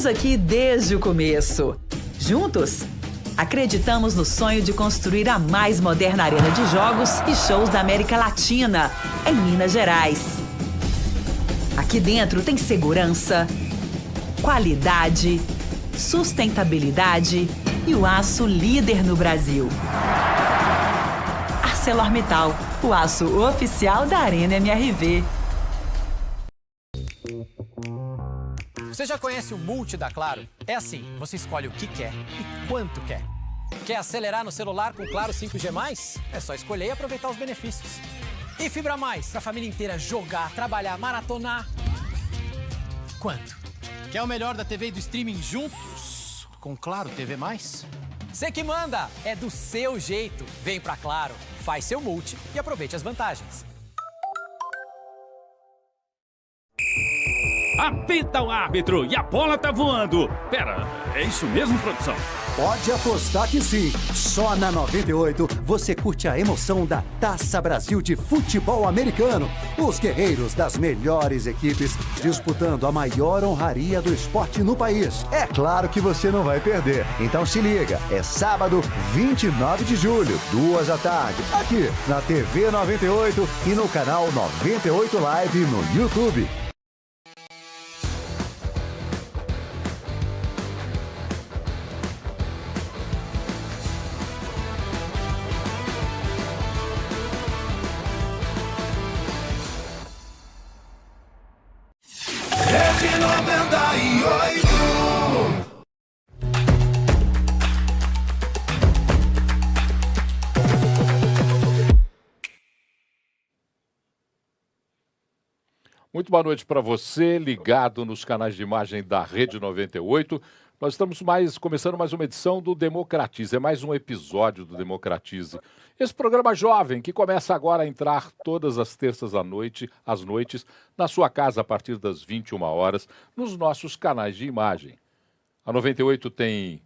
Estamos aqui desde o começo. Juntos, acreditamos no sonho de construir a mais moderna arena de jogos e shows da América Latina, em Minas Gerais. Aqui dentro tem segurança, qualidade, sustentabilidade e o aço líder no Brasil. ArcelorMittal, o aço oficial da Arena MRV. Você já conhece o Multi da Claro? É assim, você escolhe o que quer e quanto quer. Quer acelerar no celular com Claro 5G+? É só escolher e aproveitar os benefícios. E Fibra Mais, pra família inteira jogar, trabalhar, maratonar. Quanto? Quer o melhor da TV e do streaming juntos? Com Claro TV+? Você que manda! É do seu jeito. Vem pra Claro, faz seu Multi e aproveite as vantagens. Apita o árbitro e a bola tá voando. Pera, é isso mesmo, produção? Pode apostar que sim. Só na 98 você curte a emoção da Taça Brasil de futebol americano. Os guerreiros das melhores equipes disputando a maior honraria do esporte no país. É claro que você não vai perder. Então se liga, é sábado 29 de julho, 2 da tarde, aqui na TV 98 e no canal 98 Live no YouTube. Muito boa noite para você, ligado nos canais de imagem da Rede 98. Nós estamos começando mais uma edição do Democratize, é mais um episódio do Democratize. Esse programa jovem que começa agora a entrar todas as terças às noites, na sua casa a partir das 21 horas, nos nossos canais de imagem. A 98 tem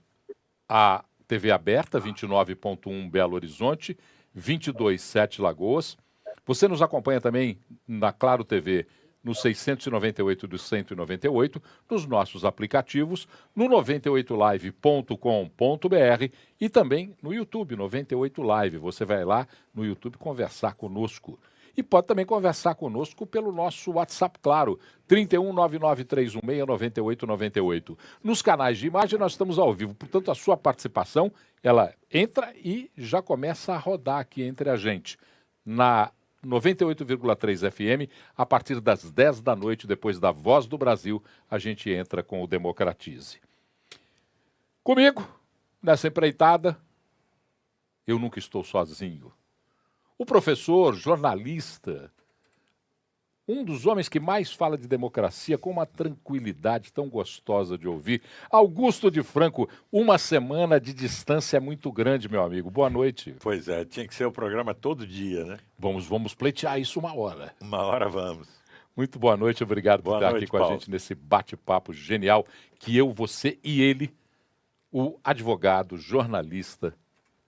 a TV aberta, 29.1 Belo Horizonte, 22.7 Lagoas. Você nos acompanha também na Claro TV, no 698 do 198, nos nossos aplicativos, no 98live.com.br e também no YouTube, 98 Live. Você vai lá no YouTube conversar conosco. E pode também conversar conosco pelo nosso WhatsApp, claro, 319931169898. Nos canais de imagem nós estamos ao vivo, portanto a sua participação, ela entra e já começa a rodar aqui entre a gente. Na 98,3 FM, a partir das 10 da noite, depois da Voz do Brasil, a gente entra com o Democratize. Comigo, nessa empreitada, eu nunca estou sozinho. O professor, jornalista, um dos homens que mais fala de democracia com uma tranquilidade tão gostosa de ouvir, Augusto de Franco. Uma semana de distância muito grande, meu amigo. Boa noite. Pois é, tinha que ser o programa todo dia, né? Vamos pleitear isso uma hora. Uma hora vamos. Muito boa noite, obrigado por estar aqui com a gente nesse bate-papo genial que eu, você e ele, o advogado, jornalista.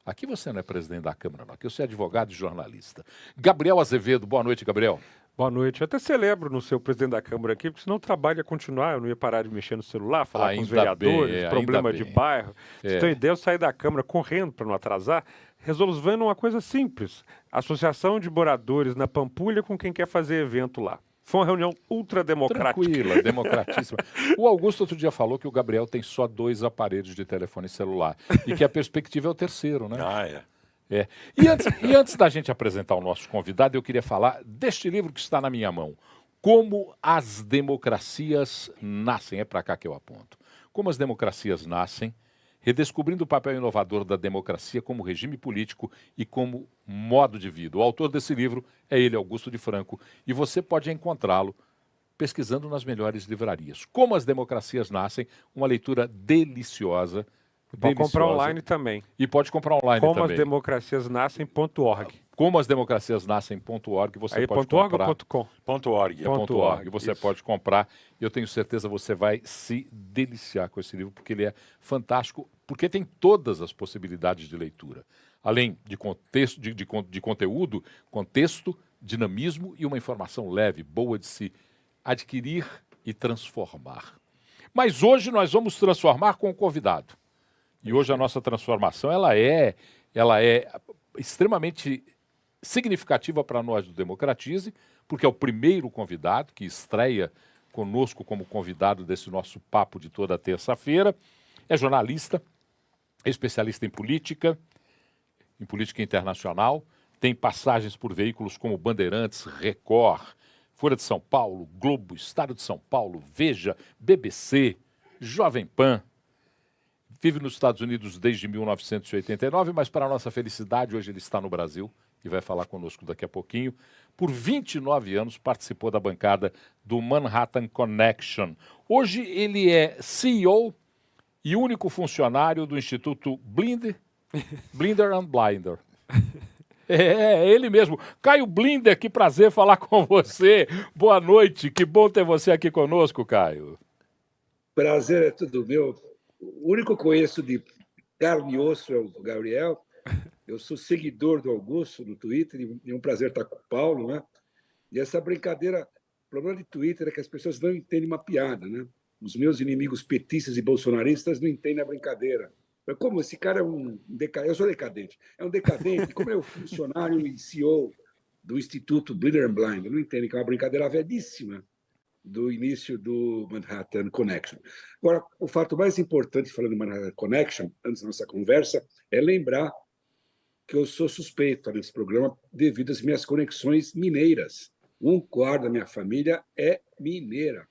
Aqui você não é presidente da Câmara, não. Aqui você é advogado e jornalista. Gabriel Azevedo, boa noite, Gabriel. Boa noite. Eu até celebro no seu presidente da Câmara aqui, porque senão o trabalho ia continuar, eu não ia parar de mexer no celular, falar com os vereadores, problema de bairro. Você tem ideia, eu saí da Câmara correndo para não atrasar, resolvendo uma coisa simples. Associação de moradores na Pampulha com quem quer fazer evento lá. Foi uma reunião ultrademocrática. Tranquila, democratíssima. O Augusto outro dia falou que o Gabriel tem só 2 aparelhos de telefone celular e que a perspectiva é o terceiro, né? Ah, é. É. E antes da gente apresentar o nosso convidado, eu queria falar deste livro que está na minha mão. Como as democracias nascem. É para cá que eu aponto. Como as democracias nascem, redescobrindo o papel inovador da democracia como regime político e como modo de vida. O autor desse livro é ele, Augusto de Franco, e você pode encontrá-lo pesquisando nas melhores livrarias. Como as democracias nascem, uma leitura deliciosa. Pode comprar online também. E pode comprar online também. Como as democracias nascem.org. Como as democracias nascem.org, você pode .org comprar. Ou .com? .org. .org, você pode comprar. Eu tenho certeza que você vai se deliciar com esse livro, porque ele é fantástico, porque tem todas as possibilidades de leitura. Além de contexto, de conteúdo, contexto, dinamismo e uma informação leve, boa de se adquirir e transformar. Mas hoje nós vamos transformar com o convidado. E hoje a nossa transformação ela é extremamente significativa para nós do Democratize, porque é o primeiro convidado que estreia conosco como convidado desse nosso papo de toda terça-feira. É jornalista, é especialista em política internacional, tem passagens por veículos como Bandeirantes, Record, Folha de São Paulo, Globo, Estado de São Paulo, Veja, BBC, Jovem Pan. Vive nos Estados Unidos desde 1989, mas para nossa felicidade, hoje ele está no Brasil e vai falar conosco daqui a pouquinho. Por 29 anos participou da bancada do Manhattan Connection. Hoje ele é CEO e único funcionário do Instituto Blinder and Blinder. É ele mesmo. Caio Blinder, que prazer falar com você. Boa noite, que bom ter você aqui conosco, Caio. Prazer é tudo meu. O único que conheço de carne e osso é o Gabriel. Eu sou seguidor do Augusto no Twitter e é um prazer estar com o Paulo, né? E essa brincadeira, o problema de Twitter é que as pessoas não entendem uma piada, né? Os meus inimigos petistas e bolsonaristas não entendem a brincadeira. Como esse cara é um decadente, eu sou decadente, é um decadente, como é o funcionário e CEO do Instituto Blinder and Blind, não entendem que é uma brincadeira velhíssima do início do Manhattan Connection. Agora, o fato mais importante, falando do Manhattan Connection, antes da nossa conversa, é lembrar que eu sou suspeito nesse programa devido às minhas conexões mineiras. 1/4 da minha família é mineira.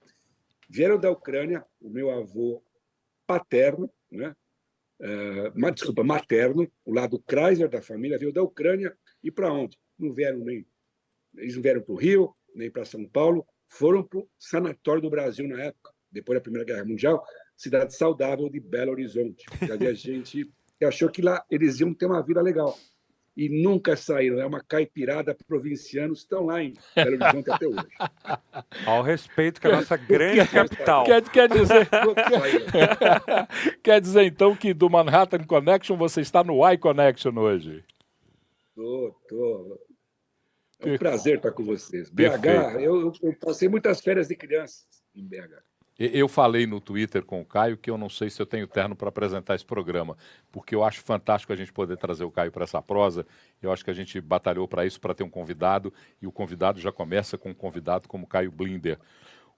Vieram da Ucrânia, o meu avô paterno, né? Materno, o lado Chrysler da família veio da Ucrânia e para onde? Eles não vieram para o Rio, nem para São Paulo, foram para o Sanatório do Brasil na época, depois da Primeira Guerra Mundial, cidade saudável de Belo Horizonte. Já havia gente que achou que lá eles iam ter uma vida legal. E nunca saíram. É uma caipirada, provincianos estão lá em Belo Horizonte até hoje. Ao respeito que a nossa grande capital. Quer dizer, então, que do Manhattan Connection você está no iConnection hoje? Tô. É um prazer estar com vocês. BH, eu passei muitas férias de crianças em BH. Eu falei no Twitter com o Caio que eu não sei se eu tenho terno para apresentar esse programa, porque eu acho fantástico a gente poder trazer o Caio para essa prosa. Eu acho que a gente batalhou para isso, para ter um convidado, e o convidado já começa com um convidado como Caio Blinder.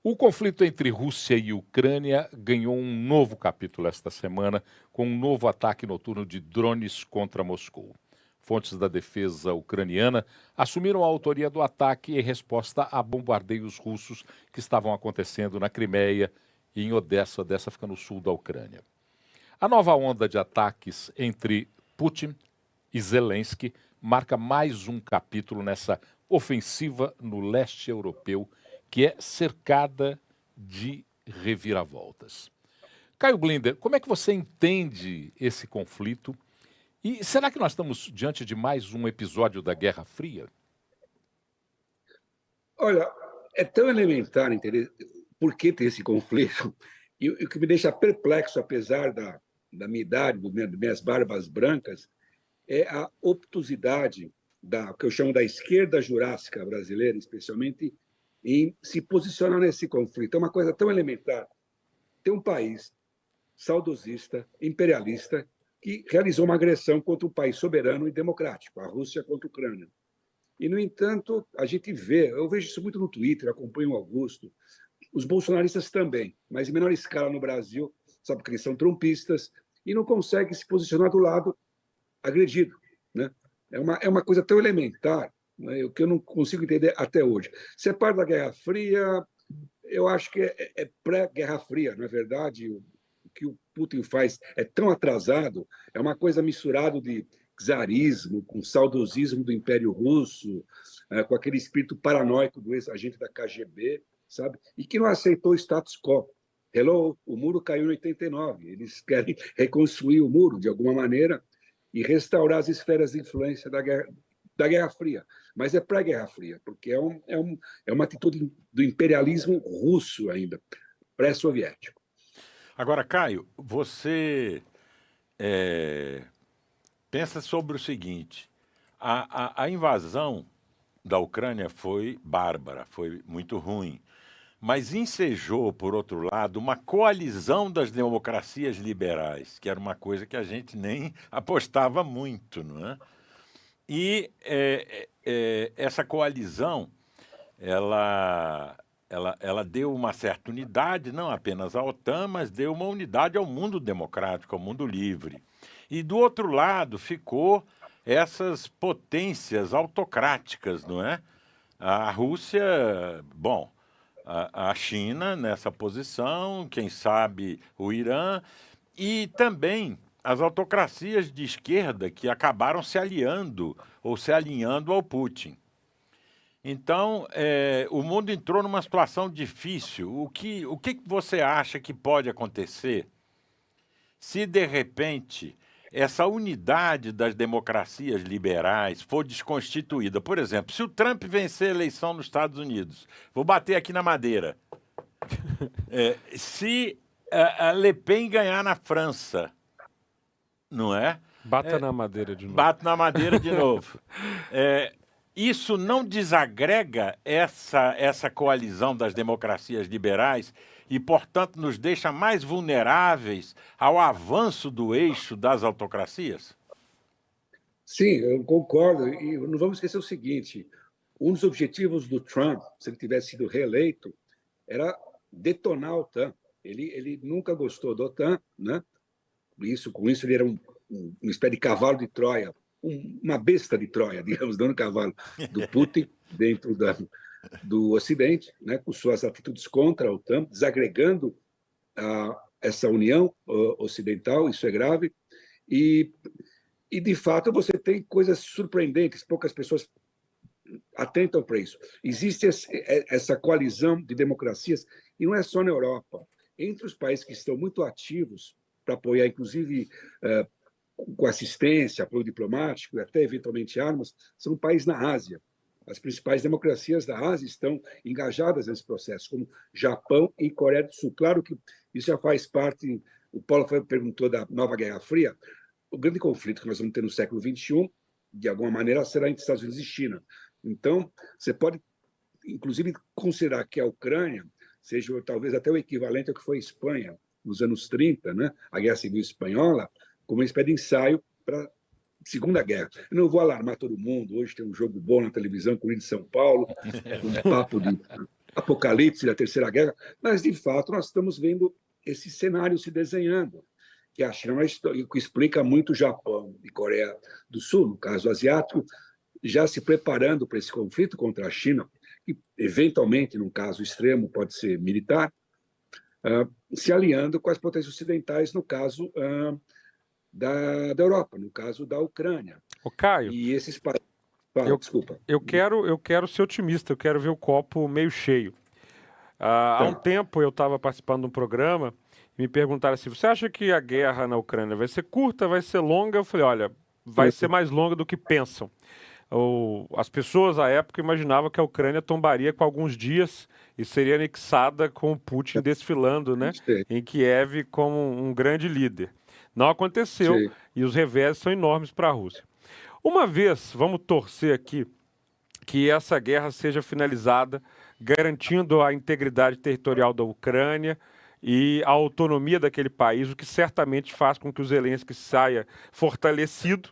O conflito entre Rússia e Ucrânia ganhou um novo capítulo esta semana, com um novo ataque noturno de drones contra Moscou. Fontes da defesa ucraniana assumiram a autoria do ataque em resposta a bombardeios russos que estavam acontecendo na Crimeia e em Odessa. Odessa fica no sul da Ucrânia. A nova onda de ataques entre Putin e Zelensky marca mais um capítulo nessa ofensiva no leste europeu, que é cercada de reviravoltas. Caio Blinder, como é que você entende esse conflito? E será que nós estamos diante de mais um episódio da Guerra Fria? Olha, é tão elementar entender por que tem esse conflito. E o que me deixa perplexo, apesar da minha idade, das minhas barbas brancas, é a obtusidade que eu chamo da esquerda jurássica brasileira, especialmente, em se posicionar nesse conflito. É uma coisa tão elementar. Tem um país saudosista, imperialista, que realizou uma agressão contra um país soberano e democrático, a Rússia contra a Ucrânia. E, no entanto, a gente vê, eu vejo isso muito no Twitter, acompanho o Augusto, os bolsonaristas também, mas em menor escala no Brasil, sabe que eles são trumpistas e não conseguem se posicionar do lado agredido, né? É uma coisa tão elementar, né, que eu não consigo entender até hoje. Se é parte da Guerra Fria, eu acho que é pré-Guerra Fria, na verdade. O que o Putin faz é tão atrasado, é uma coisa misturada de czarismo, com saudosismo do Império Russo, com aquele espírito paranoico do ex-agente da KGB, sabe? E que não aceitou o status quo. Hello, o muro caiu em 89. Eles querem reconstruir o muro de alguma maneira e restaurar as esferas de influência da Guerra Fria. Mas é pré-Guerra Fria, porque é uma atitude do imperialismo russo ainda, pré-soviético. Agora, Caio, você pensa sobre o seguinte: a invasão da Ucrânia foi bárbara, foi muito ruim, mas ensejou, por outro lado, uma coalizão das democracias liberais, que era uma coisa que a gente nem apostava muito, não é? E essa coalizão, ela deu uma certa unidade, não apenas à OTAN, mas deu uma unidade ao mundo democrático, ao mundo livre. E do outro lado ficou essas potências autocráticas, não é? A Rússia, bom, a China nessa posição, quem sabe o Irã, e também as autocracias de esquerda que acabaram se aliando ou se alinhando ao Putin. Então, o mundo entrou numa situação difícil. O que você acha que pode acontecer se, de repente, essa unidade das democracias liberais for desconstituída? Por exemplo, se o Trump vencer a eleição nos Estados Unidos, vou bater aqui na madeira, se a Le Pen ganhar na França, não é? Bata na madeira de novo. Bate na madeira de novo. Isso não desagrega essa coalizão das democracias liberais e, portanto, nos deixa mais vulneráveis ao avanço do eixo das autocracias? Sim, eu concordo. E não vamos esquecer o seguinte, um dos objetivos do Trump, se ele tivesse sido reeleito, era detonar a OTAN. Ele nunca gostou da OTAN, né? Com isso ele era uma espécie de cavalo de Troia, uma besta de Troia, digamos, não um cavalo do Putin dentro do Ocidente, né, com suas atitudes contra a OTAN, desagregando essa união ocidental, isso é grave, e de fato você tem coisas surpreendentes, poucas pessoas atentam para isso. Existe essa coalizão de democracias, e não é só na Europa, entre os países que estão muito ativos para apoiar, inclusive, com assistência, apoio diplomático e até, eventualmente, armas, são países na Ásia. As principais democracias da Ásia estão engajadas nesse processo, como Japão e Coreia do Sul. Claro que isso já faz parte... O Paulo perguntou da nova Guerra Fria. O grande conflito que nós vamos ter no século XXI, de alguma maneira, será entre Estados Unidos e China. Então, você pode, inclusive, considerar que a Ucrânia seja talvez até o equivalente ao que foi a Espanha nos anos 30, né? A Guerra Civil Espanhola, como uma espécie de ensaio para a Segunda Guerra. Eu não vou alarmar todo mundo, hoje tem um jogo bom na televisão, Corinthians de São Paulo, um papo de apocalipse da Terceira Guerra, mas, de fato, nós estamos vendo esse cenário se desenhando, que a China, que explica muito o Japão e Coreia do Sul, no caso asiático, já se preparando para esse conflito contra a China, que, eventualmente, num caso extremo, pode ser militar, se alinhando com as potências ocidentais, no caso da Europa, no caso da Ucrânia. Ô, Caio, e esses países... Desculpa. Eu quero ser otimista, eu quero ver o copo meio cheio. Há um tempo eu estava participando de um programa e me perguntaram assim, você acha que a guerra na Ucrânia vai ser curta, vai ser longa? Eu falei, olha, vai ser mais longa do que pensam. As pessoas à época imaginavam que a Ucrânia tombaria com alguns dias e seria anexada com o Putin desfilando, né, em Kiev como um grande líder. Não aconteceu. Sim. E os revés são enormes para a Rússia. Uma vez, vamos torcer aqui, que essa guerra seja finalizada, garantindo a integridade territorial da Ucrânia e a autonomia daquele país, o que certamente faz com que o Zelensky saia fortalecido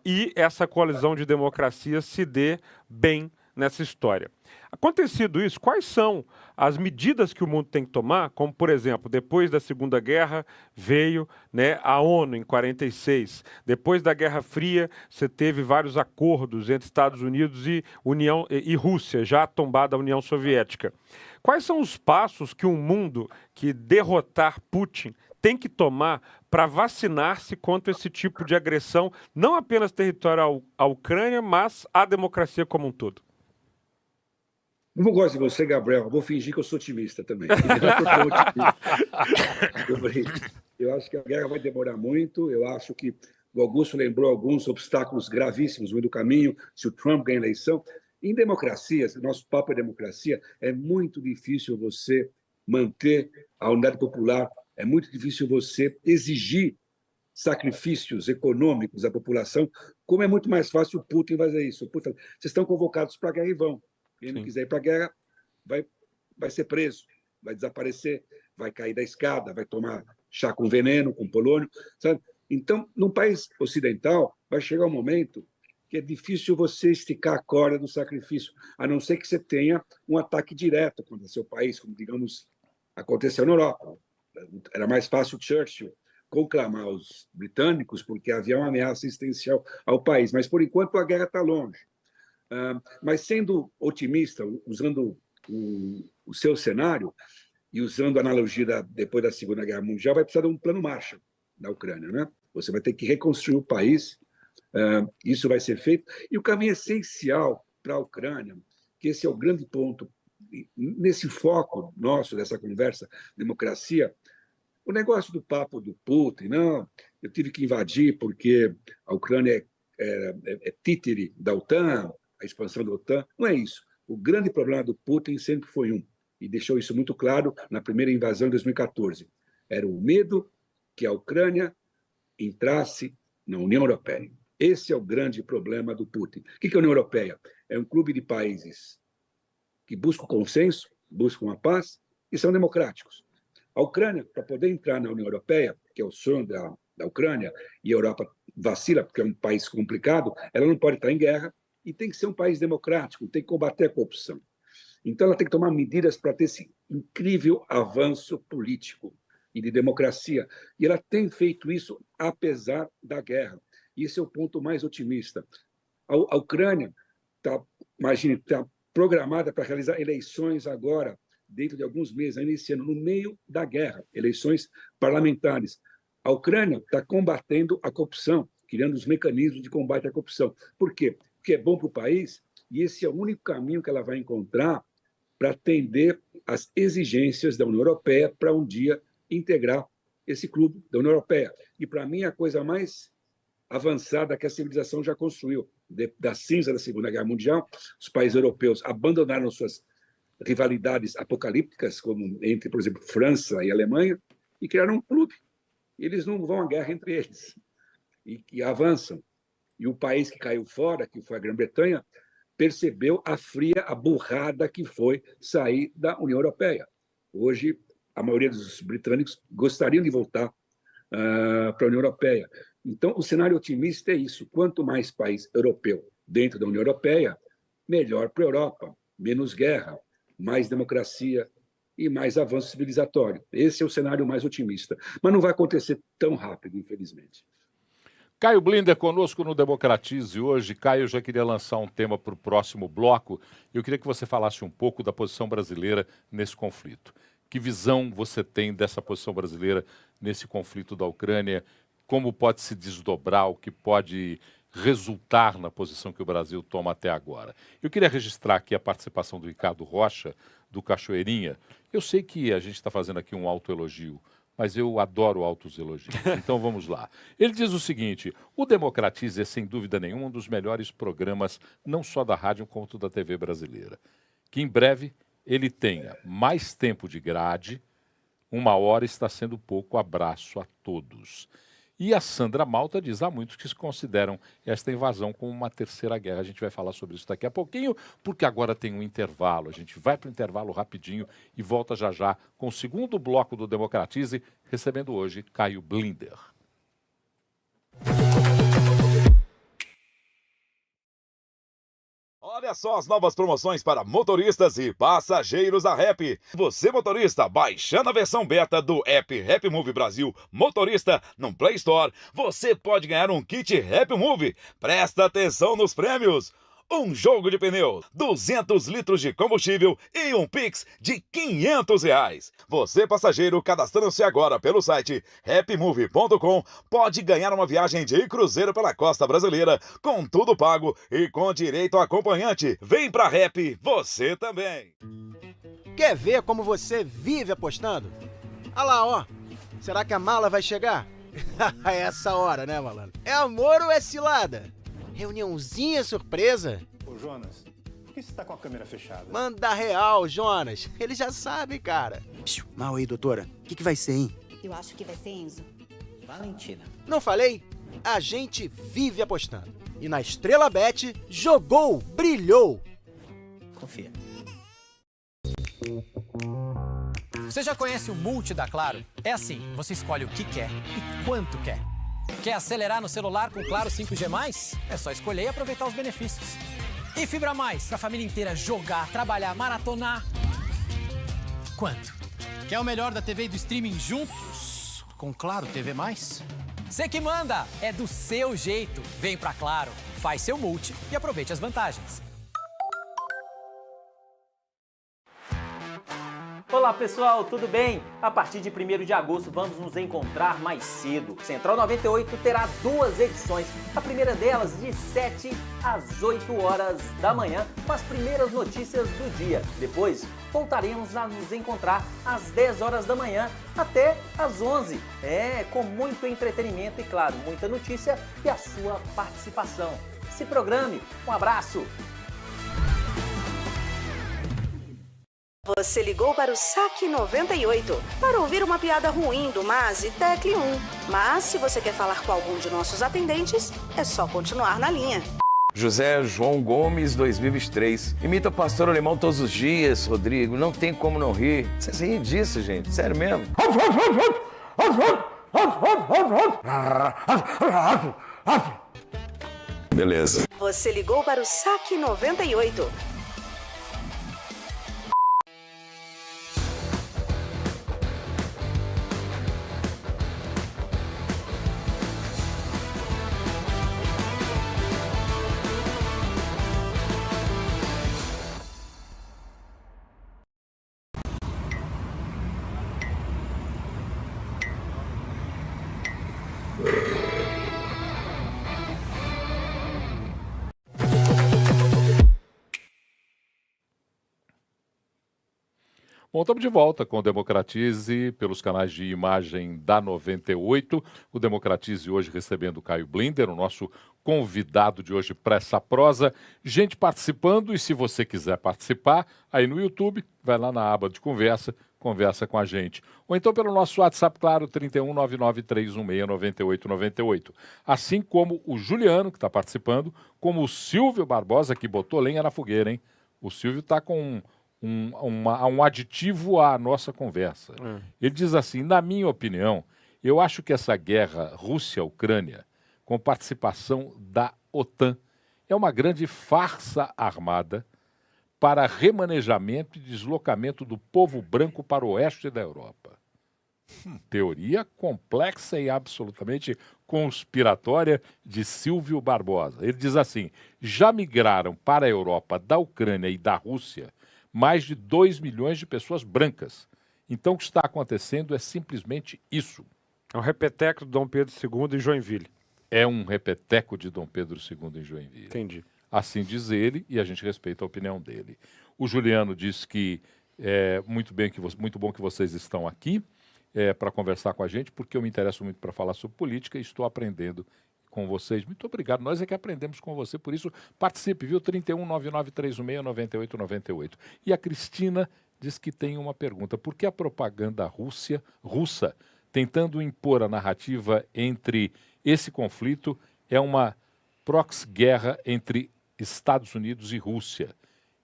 e essa coalizão de democracias se dê bem nessa história. Acontecido isso, quais são as medidas que o mundo tem que tomar? Como, por exemplo, depois da Segunda Guerra veio, né, a ONU em 46. Depois da Guerra Fria, você teve vários acordos entre Estados Unidos e Rússia, já tombada a União Soviética. Quais são os passos que um mundo que derrotar Putin tem que tomar para vacinar-se contra esse tipo de agressão, não apenas territorial à Ucrânia, mas à democracia como um todo? Não gosto de você, Gabriel. Vou fingir que eu sou otimista também. Eu acho que a guerra vai demorar muito. Eu acho que o Augusto lembrou alguns obstáculos gravíssimos no meio do caminho, se o Trump ganha a eleição. Em democracias, nosso papo é democracia, é muito difícil você manter a unidade popular, é muito difícil você exigir sacrifícios econômicos à população, como é muito mais fácil o Putin fazer isso. Putin, vocês estão convocados para a guerra e vão. Quem não quiser ir para a guerra vai vai ser preso, vai desaparecer, vai cair da escada, vai tomar chá com veneno, com polônio, sabe? Então, num país ocidental, vai chegar um momento que é difícil você esticar a corda do sacrifício, a não ser que você tenha um ataque direto contra seu país, como, digamos, aconteceu na Europa. Era mais fácil Churchill conclamar os britânicos porque havia uma ameaça existencial ao país. Mas, por enquanto, a guerra está longe. Mas, sendo otimista, usando o seu cenário e usando a analogia depois da Segunda Guerra Mundial, vai precisar de um plano Marshall na Ucrânia, né? Você vai ter que reconstruir o país, isso vai ser feito. E o caminho essencial para a Ucrânia, que esse é o grande ponto, nesse foco nosso, dessa conversa, democracia, o negócio do papo do Putin, não, eu tive que invadir porque a Ucrânia é títere da OTAN, a expansão da OTAN, não é isso. O grande problema do Putin sempre foi e deixou isso muito claro na primeira invasão de 2014, era o medo que a Ucrânia entrasse na União Europeia. Esse é o grande problema do Putin. O que é a União Europeia? É um clube de países que buscam consenso, buscam a paz e são democráticos. A Ucrânia, para poder entrar na União Europeia, que é o sonho da Ucrânia, e a Europa vacila porque é um país complicado, ela não pode estar em guerra e tem que ser um país democrático, tem que combater a corrupção. Então, ela tem que tomar medidas para ter esse incrível avanço político e de democracia. E ela tem feito isso apesar da guerra. E esse é o ponto mais otimista. A Ucrânia está programada para realizar eleições agora, dentro de alguns meses, ainda esse ano, no meio da guerra, eleições parlamentares. A Ucrânia está combatendo a corrupção, criando os mecanismos de combate à corrupção. Por quê? Porque é bom para o país e esse é o único caminho que ela vai encontrar para atender às exigências da União Europeia para um dia integrar esse clube da União Europeia. E, para mim, é a coisa mais avançada que a civilização já construiu. Da cinza da Segunda Guerra Mundial, os países europeus abandonaram suas rivalidades apocalípticas, como entre, por exemplo, França e Alemanha, e criaram um clube. Eles não vão à guerra entre eles e avançam. E o país que caiu fora, que foi a Grã-Bretanha, percebeu a burrada que foi sair da União Europeia. Hoje, a maioria dos britânicos gostariam de voltar para a União Europeia. Então, o cenário otimista é isso. Quanto mais país europeu dentro da União Europeia, melhor para a Europa. Menos guerra, mais democracia e mais avanço civilizatório. Esse é o cenário mais otimista. Mas não vai acontecer tão rápido, infelizmente. Caio Blinder conosco no Democratize hoje. Caio, eu já queria lançar um tema para o próximo bloco. Eu queria que você falasse um pouco da posição brasileira nesse conflito. Que visão você tem dessa posição brasileira nesse conflito da Ucrânia? Como pode se desdobrar, o que pode resultar na posição que o Brasil toma até agora? Eu queria registrar aqui a participação do Ricardo Rocha, do Cachoeirinha. Eu sei que a gente está fazendo aqui um autoelogio, mas eu adoro altos elogios. Então vamos lá. Ele diz o seguinte: o Democratize é, sem dúvida nenhuma, um dos melhores programas, não só da rádio, quanto da TV brasileira. Que em breve ele tenha mais tempo de grade, 1 hora está sendo pouco, abraço a todos. E a Sandra Malta diz: há muitos que consideram esta invasão como uma terceira guerra. A gente vai falar sobre isso daqui a pouquinho, porque agora tem um intervalo. A gente vai para o intervalo rapidinho e volta já já com o segundo bloco do Democratize, recebendo hoje Caio Blinder. Olha só as novas promoções para motoristas e passageiros da Rap. Você, motorista, baixando a versão beta do app Rap Move Brasil Motorista no Play Store, você pode ganhar um kit Rap Move. Presta atenção nos prêmios. Um jogo de pneu, 200 litros de combustível e um Pix de R$500. Você, passageiro, cadastrando-se agora pelo site rapmove.com, pode ganhar uma viagem de cruzeiro pela costa brasileira, com tudo pago e com direito a acompanhante. Vem pra Rap, você também. Quer ver como você vive apostando? Olha lá, ó. Será que a mala vai chegar? É essa hora, né, malandro? É amor ou é cilada? Reuniãozinha surpresa? Ô, Jonas, por que você tá com a câmera fechada? Manda real, Jonas. Ele já sabe, cara. Mal aí, doutora. O que vai ser, hein? Eu acho que vai ser Enzo. Valentina. Não falei? A gente vive apostando. E na Estrela Bet, jogou, brilhou. Confia. Você já conhece o Multi da Claro? É assim, você escolhe o que quer e quanto quer. Quer acelerar no celular com Claro 5G+? É só escolher e aproveitar os benefícios. E Fibra Mais, pra família inteira jogar, trabalhar, maratonar. Quanto? Quer o melhor da TV e do streaming juntos? Com Claro TV+? Você que manda! É do seu jeito. Vem pra Claro, faz seu Multi e aproveite as vantagens. Olá pessoal, tudo bem? A partir de 1º de agosto vamos nos encontrar mais cedo. Central 98 terá 2 edições. A primeira delas de 7 às 8 horas da manhã com as primeiras notícias do dia. Depois voltaremos a nos encontrar às 10 horas da manhã até às 11. Com muito entretenimento e, claro, muita notícia e a sua participação. Se programe. Um abraço. Você ligou para o Saque 98 para ouvir uma piada ruim do Mazi, tecle 1. Mas se você quer falar com algum de nossos atendentes, é só continuar na linha. José João Gomes, 2023. Imita o pastor alemão todos os dias, Rodrigo. Não tem como não rir. Vocês riem disso, gente. Sério mesmo. Beleza. Você ligou para o Saque 98. Bom, estamos de volta com o Democratize pelos canais de imagem da 98. O Democratize hoje recebendo o Caio Blinder, o nosso convidado de hoje para essa prosa. Gente participando, e se você quiser participar, aí no YouTube, vai lá na aba de conversa, conversa com a gente. Ou então pelo nosso WhatsApp, claro, 31993169898. Assim como o Juliano, que está participando, como o Silvio Barbosa, que botou lenha na fogueira, hein? O Silvio está com um aditivo à nossa conversa. Ele diz assim, na minha opinião, eu acho que essa guerra Rússia-Ucrânia, com participação da OTAN, é uma grande farsa armada para remanejamento e deslocamento do povo branco para o oeste da Europa. Teoria complexa e absolutamente conspiratória de Silvio Barbosa. Ele diz assim, já migraram para a Europa da Ucrânia e da Rússia mais de 2 milhões de pessoas brancas. Então o que está acontecendo é simplesmente isso. É um repeteco de Dom Pedro II em Joinville. É um repeteco de Dom Pedro II em Joinville. Entendi. Assim diz ele e a gente respeita a opinião dele. O Juliano diz que é muito bom que vocês estão aqui para conversar com a gente, porque eu me interesso muito para falar sobre política e estou aprendendo com vocês. Muito obrigado. Nós é que aprendemos com você, por isso participe, viu? 31993169898. E a Cristina diz que tem uma pergunta. Por que a propaganda russa, tentando impor a narrativa entre esse conflito, é uma proxy-guerra entre Estados Unidos e Rússia?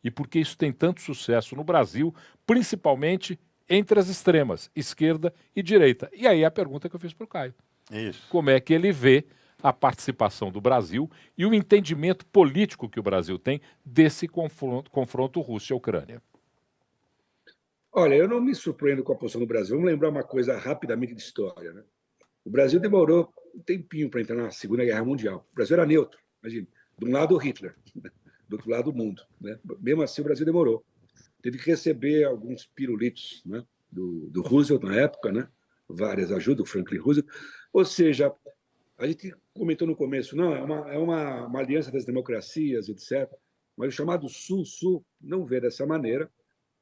E por que isso tem tanto sucesso no Brasil, principalmente entre as extremas, esquerda e direita? E aí a pergunta que eu fiz para o Caio. Isso. Como é que ele vê a participação do Brasil e o entendimento político que o Brasil tem desse confronto Rússia-Ucrânia? Olha, eu não me surpreendo com a posição do Brasil. Vamos lembrar uma coisa rapidamente de história, né? O Brasil demorou um tempinho para entrar na Segunda Guerra Mundial. O Brasil era neutro, imagina. De um lado o Hitler, do outro lado o mundo, né? Mesmo assim o Brasil demorou. Teve que receber alguns pirulitos, né? do Roosevelt na época, né? Várias ajudas, do Franklin Roosevelt. Ou seja, a gente comentou no começo, não, é uma aliança das democracias, etc. Mas o chamado Sul-Sul não vê dessa maneira.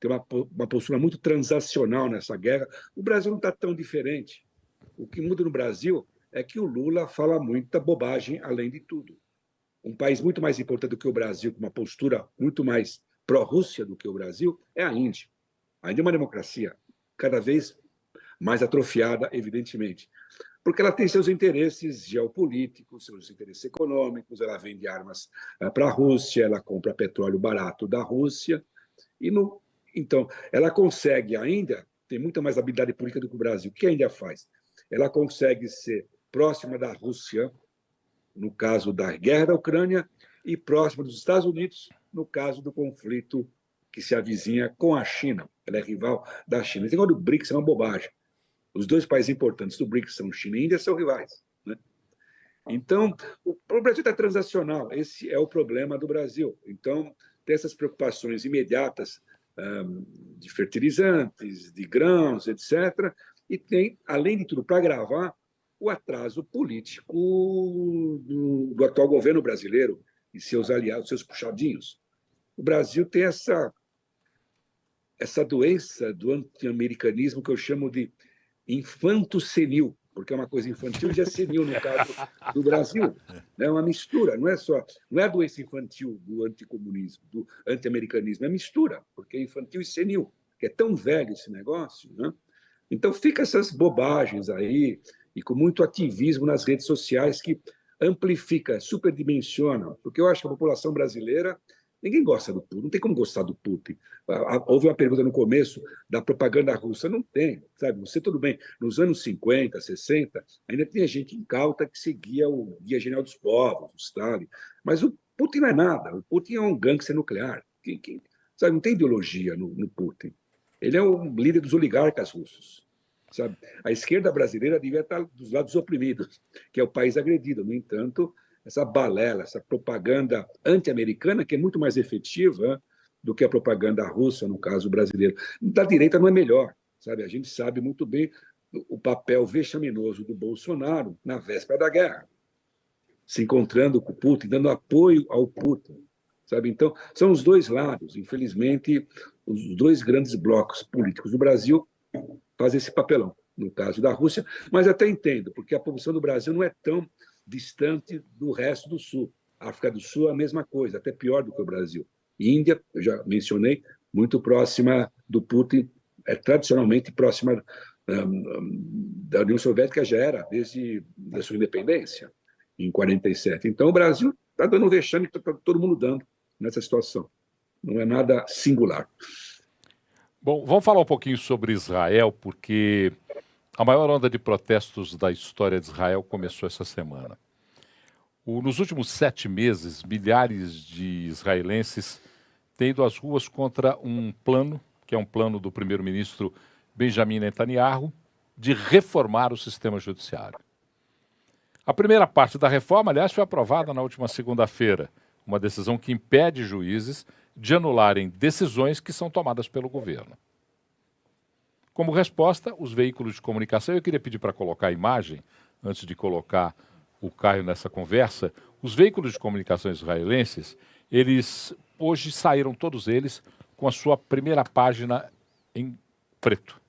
Tem uma postura muito transacional nessa guerra. O Brasil não está tão diferente. O que muda no Brasil é que o Lula fala muita bobagem, além de tudo. Um país muito mais importante do que o Brasil, com uma postura muito mais pró-Rússia do que o Brasil, é a Índia. A Índia é uma democracia cada vez mais atrofiada, evidentemente, porque ela tem seus interesses geopolíticos, seus interesses econômicos, ela vende armas para a Rússia, ela compra petróleo barato da Rússia, então ela consegue ainda tem muita mais habilidade política do que o Brasil. O que a Índia faz? Ela consegue ser próxima da Rússia, no caso da guerra da Ucrânia, e próxima dos Estados Unidos, no caso do conflito que se avizinha com a China. Ela é rival da China. Esse negócio do BRICS é uma bobagem. Os dois países importantes do BRICS são China e Índia, são rivais. Né? Então, o Brasil está transacional. Esse é o problema do Brasil. Então, tem essas preocupações imediatas de fertilizantes, de grãos, etc. E tem, além de tudo, para agravar, o atraso político do atual governo brasileiro e seus aliados, seus puxadinhos. O Brasil tem essa doença do anti-americanismo que eu chamo de infanto-senil, porque é uma coisa infantil e já senil, no caso do Brasil. É uma mistura, não é a doença infantil do anticomunismo, do anti-americanismo, é mistura, porque é infantil e senil, que é tão velho esse negócio. Né? Então, fica essas bobagens aí, e com muito ativismo nas redes sociais que amplifica, superdimensiona, porque eu acho que a população brasileira, ninguém gosta do Putin, não tem como gostar do Putin. Houve uma pergunta no começo da propaganda russa, não tem, sabe? Você, tudo bem, nos anos 50, 60, ainda tinha gente incauta que seguia o Guia Genial dos Povos, o Stalin, mas o Putin não é nada, o Putin é um gangster nuclear, sabe? Não tem ideologia no Putin. Ele é o líder dos oligarcas russos. Sabe? A esquerda brasileira devia estar dos lados oprimidos, que é o país agredido. No entanto, essa balela, essa propaganda anti-americana, que é muito mais efetiva do que a propaganda russa, no caso brasileiro. Da direita não é melhor. Sabe? A gente sabe muito bem o papel vexaminoso do Bolsonaro na véspera da guerra, se encontrando com o Putin, dando apoio ao Putin. Sabe? Então, são os dois lados. Infelizmente, os dois grandes blocos políticos do Brasil fazem esse papelão, no caso da Rússia, mas até entendo, porque a posição do Brasil não é tão distante do resto do Sul. A África do Sul é a mesma coisa, até pior do que o Brasil. Índia, eu já mencionei, muito próxima do Putin, é tradicionalmente próxima da União Soviética, já era desde a sua independência, em 47. Então, o Brasil está dando um vexame que está todo mundo dando nessa situação. Não é nada singular. Bom, vamos falar um pouquinho sobre Israel, porque a maior onda de protestos da história de Israel começou essa semana. Nos últimos 7 meses, milhares de israelenses têm ido às ruas contra um plano, que é um plano do primeiro-ministro Benjamin Netanyahu, de reformar o sistema judiciário. A primeira parte da reforma, aliás, foi aprovada na última segunda-feira, uma decisão que impede juízes de anularem decisões que são tomadas pelo governo. Como resposta, os veículos de comunicação, eu queria pedir para colocar a imagem, antes de colocar o Caio nessa conversa, os veículos de comunicação israelenses, eles hoje saíram todos eles com a sua primeira página em preto,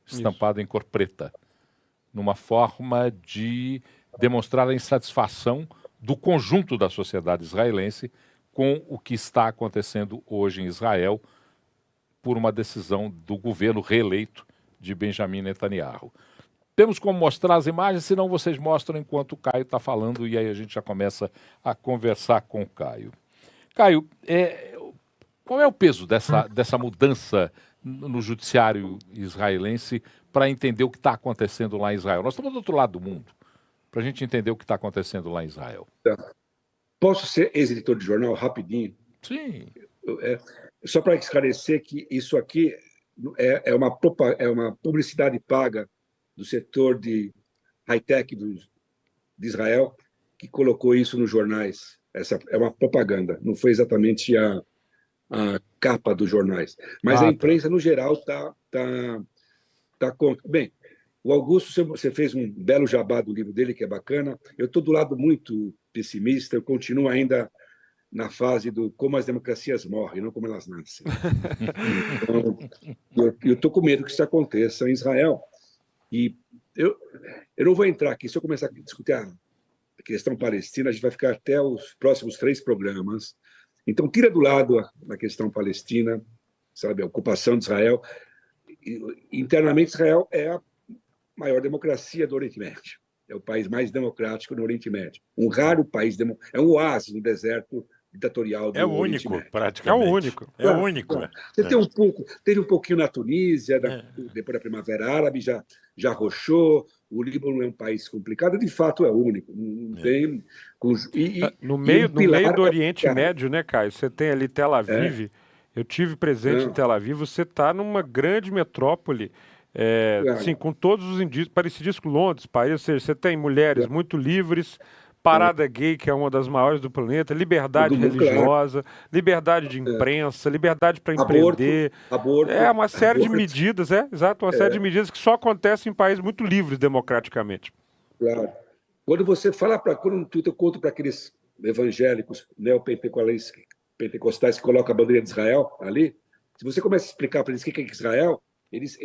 estampada em cor preta, numa forma de demonstrar a insatisfação do conjunto da sociedade israelense com o que está acontecendo hoje em Israel por uma decisão do governo reeleito de Benjamin Netanyahu. Temos como mostrar as imagens, senão vocês mostram enquanto o Caio está falando e aí a gente já começa a conversar com o Caio. Caio, qual é o peso dessa mudança no judiciário israelense para entender o que está acontecendo lá em Israel? Nós estamos do outro lado do mundo, para a gente entender o que está acontecendo lá em Israel. Tá. Posso ser ex-editor de jornal rapidinho? Sim. Só para esclarecer que isso aqui é uma publicidade paga do setor de high-tech de Israel, que colocou isso nos jornais. Essa é uma propaganda, não foi exatamente a capa dos jornais. Mas a imprensa, no geral, está contra. Bem, o Augusto, você fez um belo jabá do livro dele, que é bacana. Eu estou do lado muito pessimista, eu continuo ainda na fase do como as democracias morrem, não como elas nascem. Então, eu estou com medo que isso aconteça em Israel. E eu não vou entrar aqui, se eu começar a discutir a questão palestina, a gente vai ficar até os próximos 3 programas. Então, tira do lado a questão palestina, sabe, a ocupação de Israel. Internamente, Israel é a maior democracia do Oriente Médio. É o país mais democrático no Oriente Médio. Um raro país, é um oásis no deserto ditatorial do É o Oriente único, Médio. praticamente. É o único. É o único. Claro. Você tem teve um pouquinho na Tunísia, depois da Primavera Árabe, já arrochou. O Líbano é um país complicado, de fato é o único. Não tem. No meio do Oriente Médio, né, Caio? Você tem ali Tel Aviv. Eu tive presente em Tel Aviv. Você está numa grande metrópole. Assim, com todos os indícios, parecidos com Londres, Paris, ou seja, você tem mulheres muito livres, parada gay, que é uma das maiores do planeta, liberdade religiosa, liberdade de imprensa, liberdade para empreender. Aborto, uma série de medidas, exato, uma série de medidas que só acontecem em países muito livres democraticamente. Claro. Quando você fala quando eu conto para aqueles evangélicos neopentecostais que colocam a bandeira de Israel ali, se você começa a explicar para eles o que é Israel, eles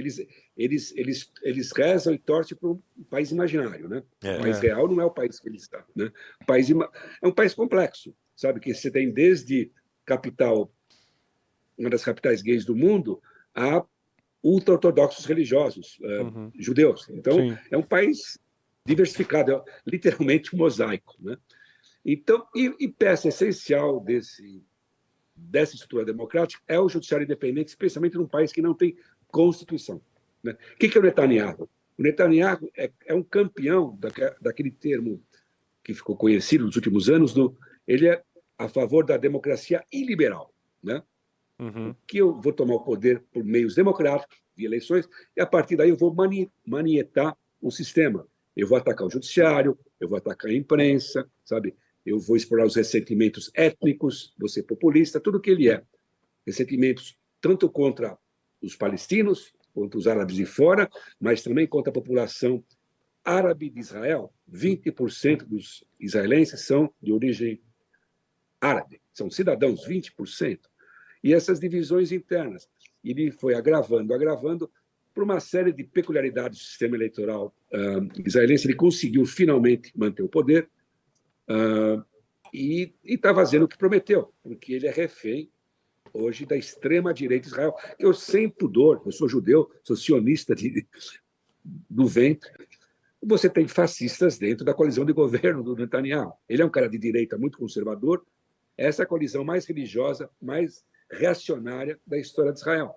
rezam e torcem para um país imaginário, né? O país real não é o país que eles estão, né? É um país complexo, sabe? Que você tem desde uma das capitais gays do mundo, a ultra-ortodoxos religiosos, judeus. Então, é um país diversificado, é literalmente um mosaico, né? Então, e peça essencial dessa estrutura democrática é o judiciário independente, especialmente num país que não tem Constituição. Né? O que é o Netanyahu? O Netanyahu é um campeão daquele termo que ficou conhecido nos últimos anos, ele é a favor da democracia iliberal. Né? Que eu vou tomar o poder por meios democráticos, de eleições, e a partir daí eu vou manietar o sistema. Eu vou atacar o judiciário, eu vou atacar a imprensa, sabe? Eu vou explorar os ressentimentos étnicos, vou ser populista, tudo o que ele é. Ressentimentos tanto contra os palestinos, contra os árabes de fora, mas também contra a população árabe de Israel. 20% dos israelenses são de origem árabe, são cidadãos, 20%. E essas divisões internas. Ele foi agravando por uma série de peculiaridades do sistema eleitoral israelense. Ele conseguiu finalmente manter o poder e está fazendo o que prometeu, porque ele é refém hoje da extrema-direita de Israel. Eu sem pudor, eu sou judeu, sou sionista do ventre. Você tem fascistas dentro da coalizão de governo do Netanyahu. Ele é um cara de direita muito conservador. Essa é a coalizão mais religiosa, mais reacionária da história de Israel.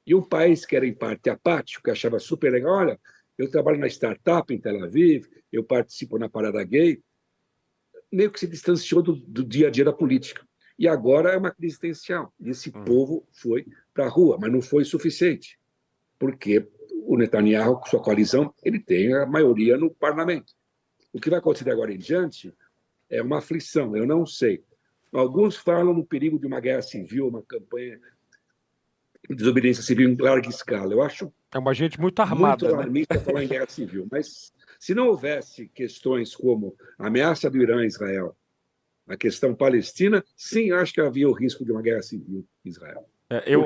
E um país que era em parte apático, que achava super legal, olha, eu trabalho na startup em Tel Aviv, eu participo na parada gay, meio que se distanciou do dia a dia da política. E agora é uma crise existencial. E esse povo foi para a rua, mas não foi suficiente, porque o Netanyahu, com sua coalizão, ele tem a maioria no parlamento. O que vai acontecer agora em diante é uma aflição, eu não sei. Alguns falam no perigo de uma guerra civil, uma campanha de desobediência civil em larga escala. Eu acho é uma gente muito armada, muito alarmista falar em guerra civil, mas se não houvesse questões como a ameaça do Irã a Israel, a questão palestina, sim, acho que havia o risco de uma guerra civil em Israel.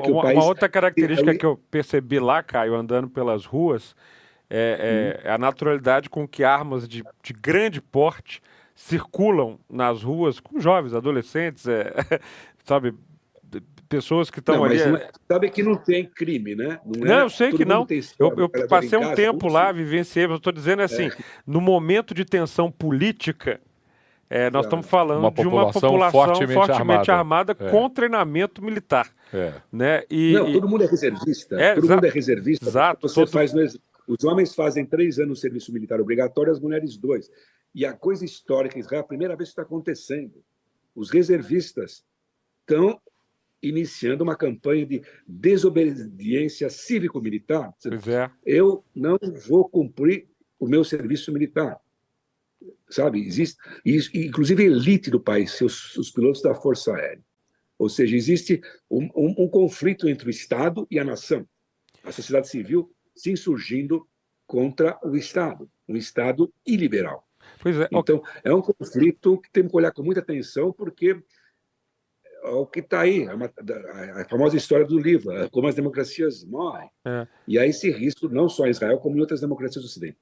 Uma outra característica que eu percebi lá, Caio, andando pelas ruas, é a naturalidade com que armas de grande porte circulam nas ruas com jovens, adolescentes, sabe, pessoas que estão ali... Sabe que não tem crime, né? Não, eu sei que não. Eu passei um tempo lá, vivenciei, eu estou dizendo assim, no momento de tensão política, nós estamos falando de uma população fortemente armada com treinamento militar. Né? Todo mundo é reservista. Todo mundo é reservista. Exato. Os homens fazem 3 anos de serviço militar obrigatório, as mulheres 2. E a coisa histórica em Israel, a primeira vez que está acontecendo. Os reservistas estão iniciando uma campanha de desobediência cívico-militar. Eu não vou cumprir o meu serviço militar. Sabe, existe, inclusive a elite do país, os pilotos da Força Aérea. Ou seja, existe um conflito entre o Estado e a nação. A sociedade civil se insurgindo contra o Estado, um Estado iliberal. Então, é um conflito que temos que olhar com muita atenção, porque o que está aí, a famosa história do livro, como as democracias morrem. E há esse risco não só em Israel, como em outras democracias do Ocidente.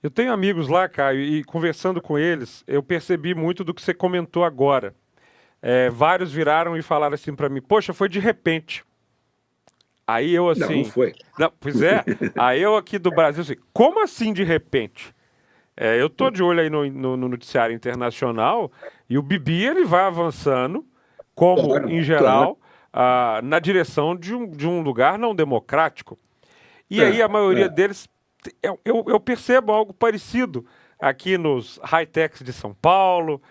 Eu tenho amigos lá, Caio, e conversando com eles, eu percebi muito do que você comentou agora. Vários viraram e falaram assim para mim, poxa, foi de repente. Aí eu assim... Não foi. Não, pois é, aí eu aqui do Brasil, assim, como assim de repente? Eu tô de olho aí no noticiário internacional e o Bibi, ele vai avançando como, Claro, em geral, na direção de um lugar não democrático. E aí a maioria deles, eu percebo algo parecido aqui nos high-techs de São Paulo,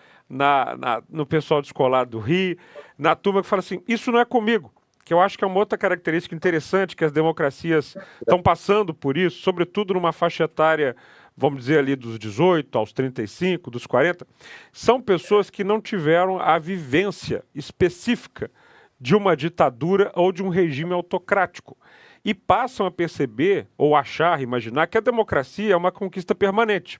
no pessoal descolado do Rio, na turma que fala assim, isso não é comigo. Que eu acho que é uma outra característica interessante que as democracias estão passando por isso, sobretudo numa faixa etária, vamos dizer ali dos 18 aos 35, dos 40, são pessoas que não tiveram a vivência específica de uma ditadura ou de um regime autocrático. E passam a perceber, ou achar, imaginar, que a democracia é uma conquista permanente.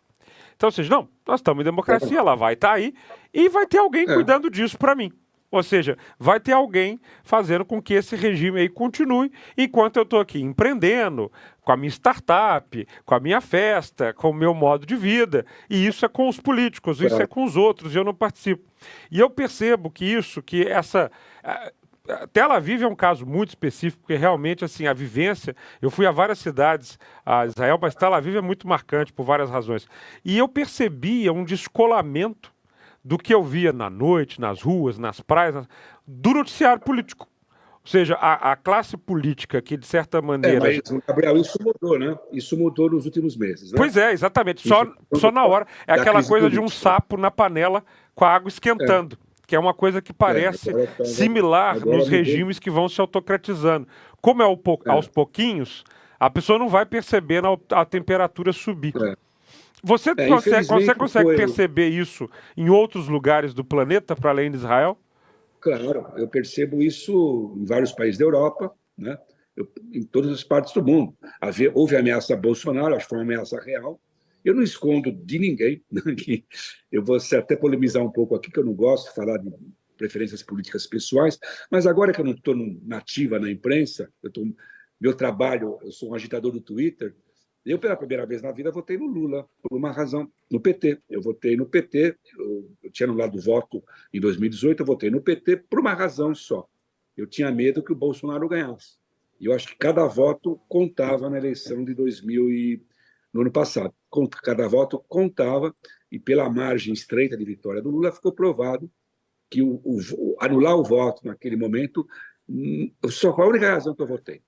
Então, ou seja, não, nós estamos em democracia, ela vai estar aí, e vai ter alguém cuidando disso para mim. Ou seja, vai ter alguém fazendo com que esse regime aí continue, enquanto eu estou aqui empreendendo, com a minha startup, com a minha festa, com o meu modo de vida. E isso é com os políticos, isso é com os outros, e eu não participo. E eu percebo que essa... Tel Aviv é um caso muito específico, porque realmente assim, a vivência... Eu fui a várias cidades a Israel, mas Tel Aviv é muito marcante por várias razões. E eu percebia um descolamento do que eu via na noite, nas ruas, nas praias, do noticiário político. Ou seja, a classe política que, de certa maneira... Mas, Gabriel, isso mudou, né? Isso mudou nos últimos meses, né? Pois é, exatamente. Só na hora. É aquela coisa de um sapo na panela com a água esquentando. Que é uma coisa que parece similar nos regimes que vão se autocratizando. Como é aos pouquinhos, a pessoa não vai percebendo a temperatura subir. Você consegue perceber isso em outros lugares do planeta, para além de Israel? Claro, eu percebo isso em vários países da Europa, né? Em todas as partes do mundo. Houve ameaça a Bolsonaro, acho que foi uma ameaça real. Eu não escondo de ninguém, que eu vou até polemizar um pouco aqui, que eu não gosto de falar de preferências políticas pessoais, mas agora que eu não estou nativa na imprensa, meu trabalho, eu sou um agitador do Twitter. Eu, pela primeira vez na vida, votei no Lula, por uma razão, no PT. Eu votei no PT, eu tinha anulado o voto em 2018, eu votei no PT por uma razão só. Eu tinha medo que o Bolsonaro ganhasse. E eu acho que cada voto contava na eleição de no ano passado. Cada voto contava, e pela margem estreita de vitória do Lula, ficou provado que anular o voto naquele momento só foi a única razão que eu votei.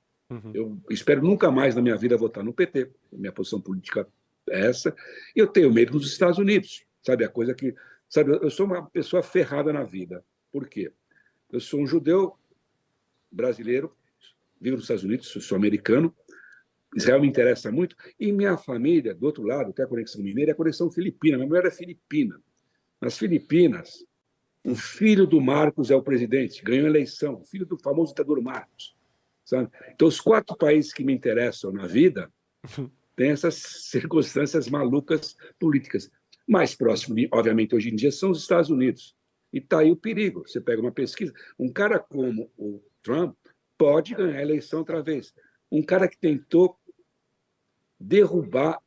Eu espero nunca mais na minha vida votar no PT. Minha posição política é essa. E eu tenho medo dos Estados Unidos. Sabe, a coisa que... Sabe, eu sou uma pessoa ferrada na vida. Por quê? Eu sou um judeu brasileiro, vivo nos Estados Unidos, sou americano. Israel me interessa muito. E minha família, do outro lado, tem a conexão mineira e a conexão filipina. Minha mulher é filipina. Nas Filipinas, o filho do Marcos é o presidente, ganhou a eleição, o filho do famoso ditador Marcos. Sabe? Então, os 4 países que me interessam na vida têm essas circunstâncias malucas políticas. Mais próximo, obviamente, hoje em dia, são os Estados Unidos. E está aí o perigo. Você pega uma pesquisa, um cara como o Trump pode ganhar a eleição outra vez. Um cara que tentou derrubar,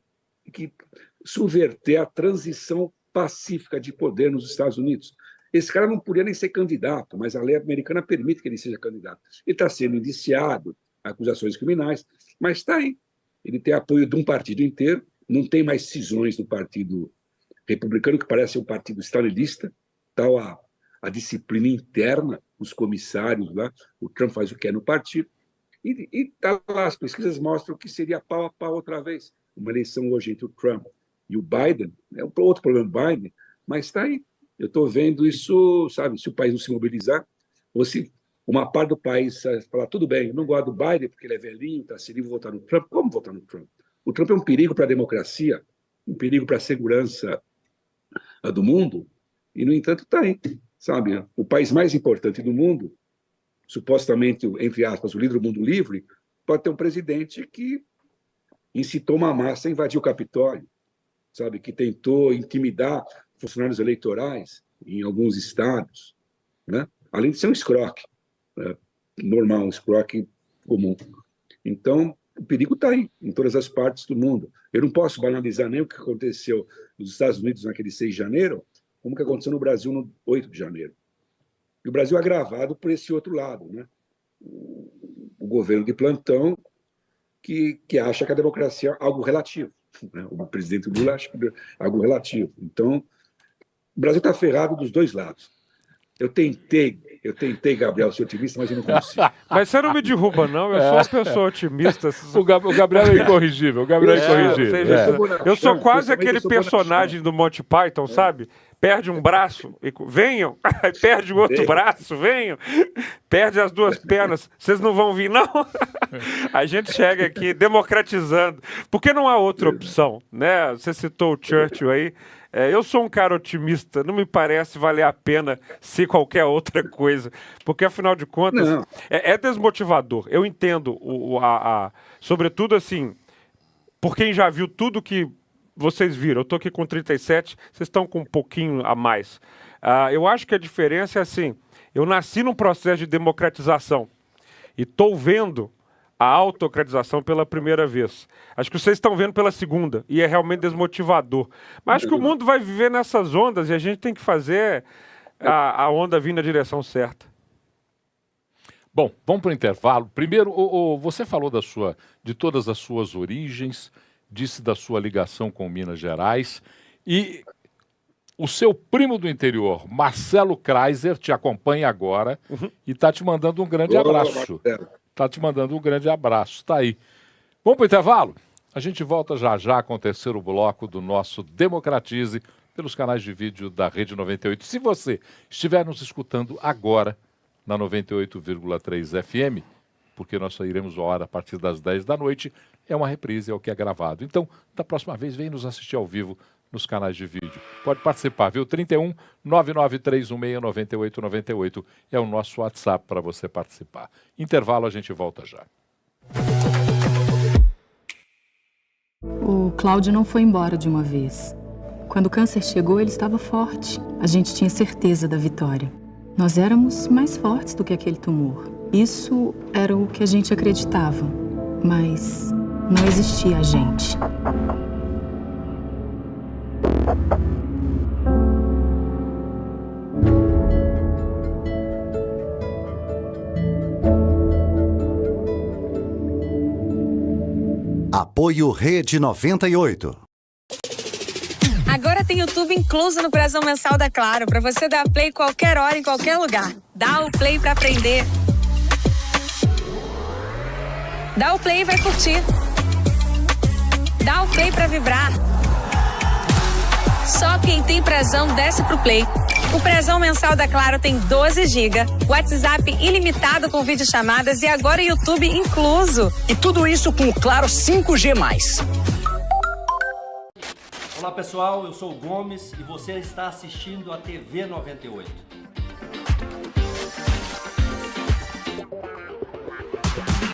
que subverter a transição pacífica de poder nos Estados Unidos. Esse cara não podia nem ser candidato, mas a lei americana permite que ele seja candidato. Ele está sendo indiciado, acusações criminais, mas está aí. Ele tem apoio de um partido inteiro, não tem mais cisões do Partido Republicano, que parece um partido stalinista, tal a disciplina interna, os comissários lá, o Trump faz o que é no partido, e tá lá, as pesquisas mostram que seria pau a pau outra vez. Uma eleição hoje entre o Trump e o Biden, é outro problema do Biden, mas está aí. Eu estou vendo isso, sabe, se o país não se mobilizar, ou se uma parte do país falar, tudo bem, eu não gosto do Biden porque ele é velhinho, está se livre, vou votar no Trump. Como votar no Trump? O Trump é um perigo para a democracia, um perigo para a segurança do mundo, e, no entanto, está aí, sabe? O país mais importante do mundo, supostamente, entre aspas, o líder do mundo livre, pode ter um presidente que incitou uma massa a invadir o Capitólio, sabe? Que tentou intimidar funcionários eleitorais em alguns estados, né? Além de ser um escroque, normal, um escroque comum. Então, o perigo está aí, em todas as partes do mundo. Eu não posso banalizar nem o que aconteceu nos Estados Unidos naquele 6 de janeiro, como o que aconteceu no Brasil no 8 de janeiro. E o Brasil é agravado por esse outro lado, né? O governo de plantão que acha que a democracia é algo relativo, né? O presidente Lula acha que é algo relativo. Então, o Brasil está ferrado dos dois lados. Eu tentei, Gabriel, ser otimista, mas eu não consigo. Mas você não me derruba, não. Eu sou uma pessoa otimista. O Gabriel é incorrigível. O Gabriel é incorrigível. Eu sou quase aquele personagem do Monty Python, sabe? Perde um braço, venham. Aí perde o outro braço, venham. Perde as duas pernas. Vocês não vão vir, não? A gente chega aqui democratizando. Porque não há outra opção, né? Você citou o Churchill aí. Eu sou um cara otimista, não me parece valer a pena ser qualquer outra coisa, porque afinal de contas é desmotivador. Eu entendo, sobretudo assim, por quem já viu tudo que vocês viram. Eu estou aqui com 37, vocês estão com um pouquinho a mais. Eu acho que a diferença é assim, eu nasci num processo de democratização e estou vendo a autocratização pela primeira vez. Acho que vocês estão vendo pela segunda, e é realmente desmotivador. Mas acho que o mundo vai viver nessas ondas, e a gente tem que fazer a onda vir na direção certa. Bom, vamos para o intervalo. Primeiro, você falou de todas as suas origens, disse da sua ligação com Minas Gerais, e o seu primo do interior, Marcelo Kreiser, te acompanha agora e está te mandando um grande abraço. Está te mandando um grande abraço. Está aí. Vamos para o intervalo? A gente volta já com o terceiro bloco do nosso Democratize pelos canais de vídeo da Rede 98. Se você estiver nos escutando agora na 98,3 FM, porque nós sairemos a hora a partir das 10 da noite, é uma reprise, é o que é gravado. Então, da próxima vez, vem nos assistir ao vivo nos canais de vídeo. Pode participar, viu? 31 99316 9898 é o nosso WhatsApp para você participar. Intervalo, a gente volta já. O Cláudio não foi embora de uma vez. Quando o câncer chegou, ele estava forte. A gente tinha certeza da vitória. Nós éramos mais fortes do que aquele tumor. Isso era o que a gente acreditava, mas não existia a gente. Apoio Rede 98. Agora tem YouTube incluso no Prezão Mensal da Claro, para você dar play qualquer hora, em qualquer lugar. Dá o play para aprender. Dá o play e vai curtir. Dá o play para vibrar. Só quem tem Prezão desce pro play. O Prezão Mensal da Claro tem 12 GB, WhatsApp ilimitado com videochamadas e agora YouTube incluso. E tudo isso com o Claro 5G+. Olá pessoal, eu sou o Gomes e você está assistindo a TV 98.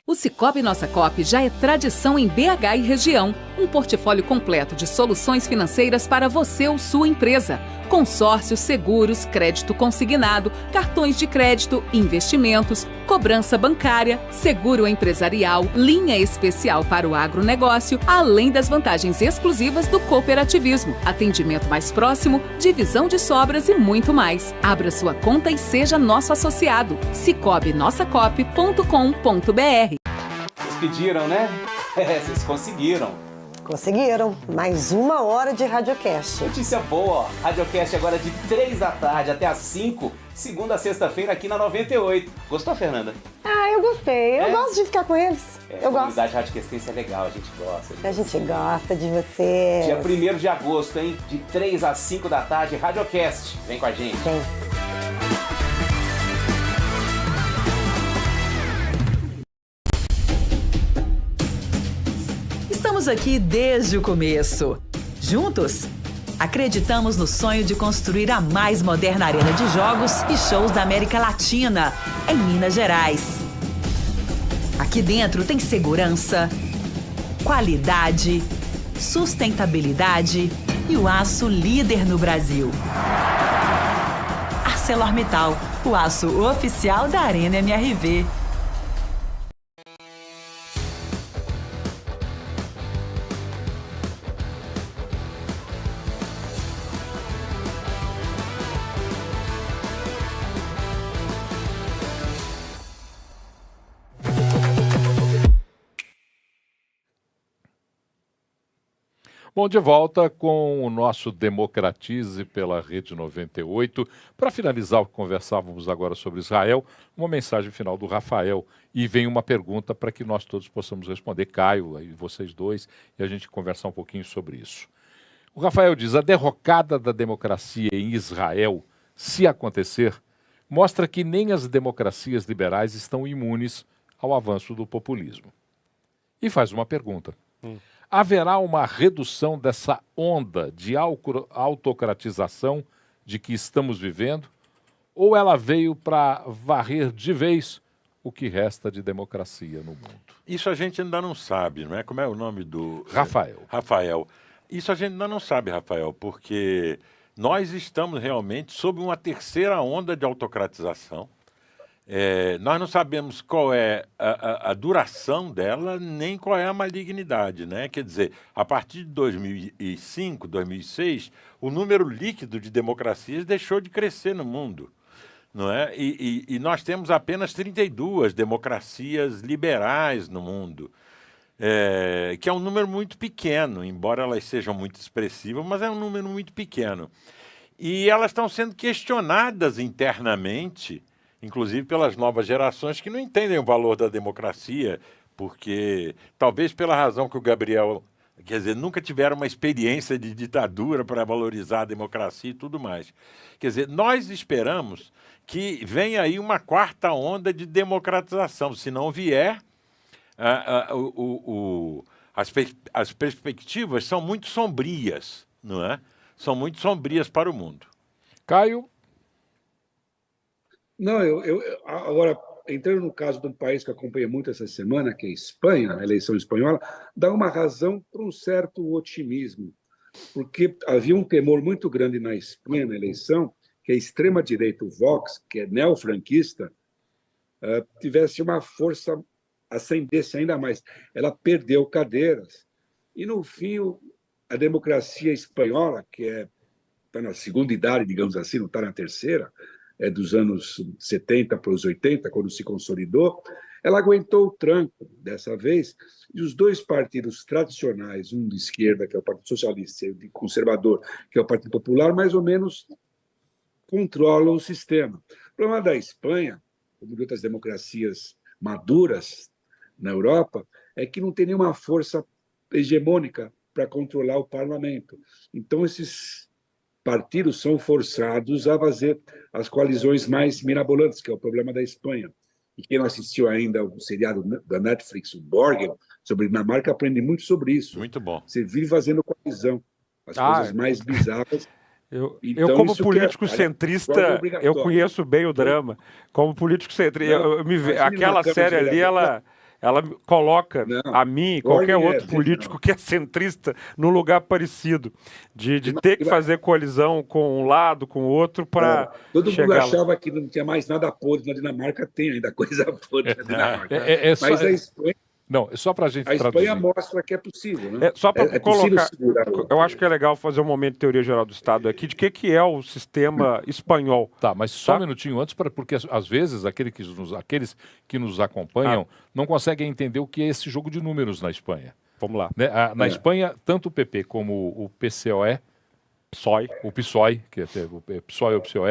O Cicobi Nossa Coop já é tradição em BH e região. Um portfólio completo de soluções financeiras para você ou sua empresa. Consórcios, seguros, crédito consignado, cartões de crédito, investimentos, cobrança bancária, seguro empresarial, linha especial para o agronegócio, além das vantagens exclusivas do cooperativismo, atendimento mais próximo, divisão de sobras e muito mais. Abra sua conta e seja nosso associado. cicobnossacop.com.br. Vocês pediram, né? Vocês conseguiram. Conseguiram. Mais 1 hora de Radiocast. Notícia boa, ó. Radiocast agora de 3 da tarde até às 5, segunda a sexta-feira aqui na 98. Gostou, Fernanda? Ah, eu gostei. Eu gosto de ficar com eles. Eu gosto. A comunidade radiocastense é legal, a gente gosta. A gente gosta de você. Dia 1º de agosto, hein? De 3 às 5 da tarde, Radiocast. Vem com a gente. Vem. Estamos aqui desde o começo. Juntos, acreditamos no sonho de construir a mais moderna arena de jogos e shows da América Latina, em Minas Gerais. Aqui dentro tem segurança, qualidade, sustentabilidade e o aço líder no Brasil. ArcelorMittal, o aço oficial da Arena MRV. Bom, de volta com o nosso Democratize pela Rede 98. Para finalizar o que conversávamos agora sobre Israel, uma mensagem final do Rafael. E vem uma pergunta para que nós todos possamos responder, Caio e vocês dois, e a gente conversar um pouquinho sobre isso. O Rafael diz: a derrocada da democracia em Israel, se acontecer, mostra que nem as democracias liberais estão imunes ao avanço do populismo. E faz uma pergunta. Haverá uma redução dessa onda de autocratização de que estamos vivendo? Ou ela veio para varrer de vez o que resta de democracia no mundo? Isso a gente ainda não sabe, não é? Como é o nome do... Rafael. Rafael. Isso a gente ainda não sabe, Rafael, porque nós estamos realmente sob uma terceira onda de autocratização. Nós não sabemos qual é a duração dela, nem qual é a malignidade, né? Quer dizer, a partir de 2005, 2006, o número líquido de democracias deixou de crescer no mundo, não é? E nós temos apenas 32 democracias liberais no mundo, que é um número muito pequeno, embora elas sejam muito expressivas, mas é um número muito pequeno. E elas estão sendo questionadas internamente, inclusive pelas novas gerações que não entendem o valor da democracia, porque talvez pela razão que o Gabriel, quer dizer, nunca tiveram uma experiência de ditadura para valorizar a democracia e tudo mais. Quer dizer, nós esperamos que venha aí uma quarta onda de democratização. Se não vier, as perspectivas são muito sombrias, não é? São muito sombrias para o mundo. Caio? Não, agora, entrando no caso de um país que eu acompanhei muito essa semana, que é a Espanha, a eleição espanhola, dá uma razão para um certo otimismo, porque havia um temor muito grande na Espanha, na eleição, que a extrema-direita, o Vox, que é neofranquista, tivesse uma força, ascendesse ainda mais. Ela perdeu cadeiras. E, no fim, a democracia espanhola, que está na segunda idade, digamos assim, não está na terceira, é dos anos 70 para os 80, quando se consolidou, ela aguentou o tranco dessa vez, e os dois partidos tradicionais, um de esquerda, que é o Partido Socialista, e o de conservador, que é o Partido Popular, mais ou menos controlam o sistema. O problema da Espanha, como de outras democracias maduras na Europa, é que não tem nenhuma força hegemônica para controlar o parlamento. Então, esses partidos são forçados a fazer as coalizões mais mirabolantes, que é o problema da Espanha. E quem não assistiu ainda ao seriado da Netflix, o Borgen, sobre Dinamarca, aprende muito sobre isso. Muito bom. Você vive fazendo coalizão, as coisas mais bizarras. Eu, Então, como isso político que é centrista, eu conheço bem o drama. Como político centrista, aquela série ali, ela coloca a mim e qualquer outro político que é centrista num lugar parecido, de ter que fazer coalizão com um lado, com o outro, para todo mundo achava que não tinha mais nada podre na Dinamarca, tem ainda coisa podre na Dinamarca. Mas a Espanha... Não, é só para a gente traduzir. A Espanha mostra que é possível, né? Só para colocar, eu acho que é legal fazer um momento de teoria geral do Estado aqui, de que é o sistema espanhol. Tá, mas só um minutinho antes, porque às vezes aqueles que nos acompanham não conseguem entender o que é esse jogo de números na Espanha. Vamos lá. Né? Na Espanha, tanto o PP como o PSOE, o PSOE, que é o PSOE ou o PSOE,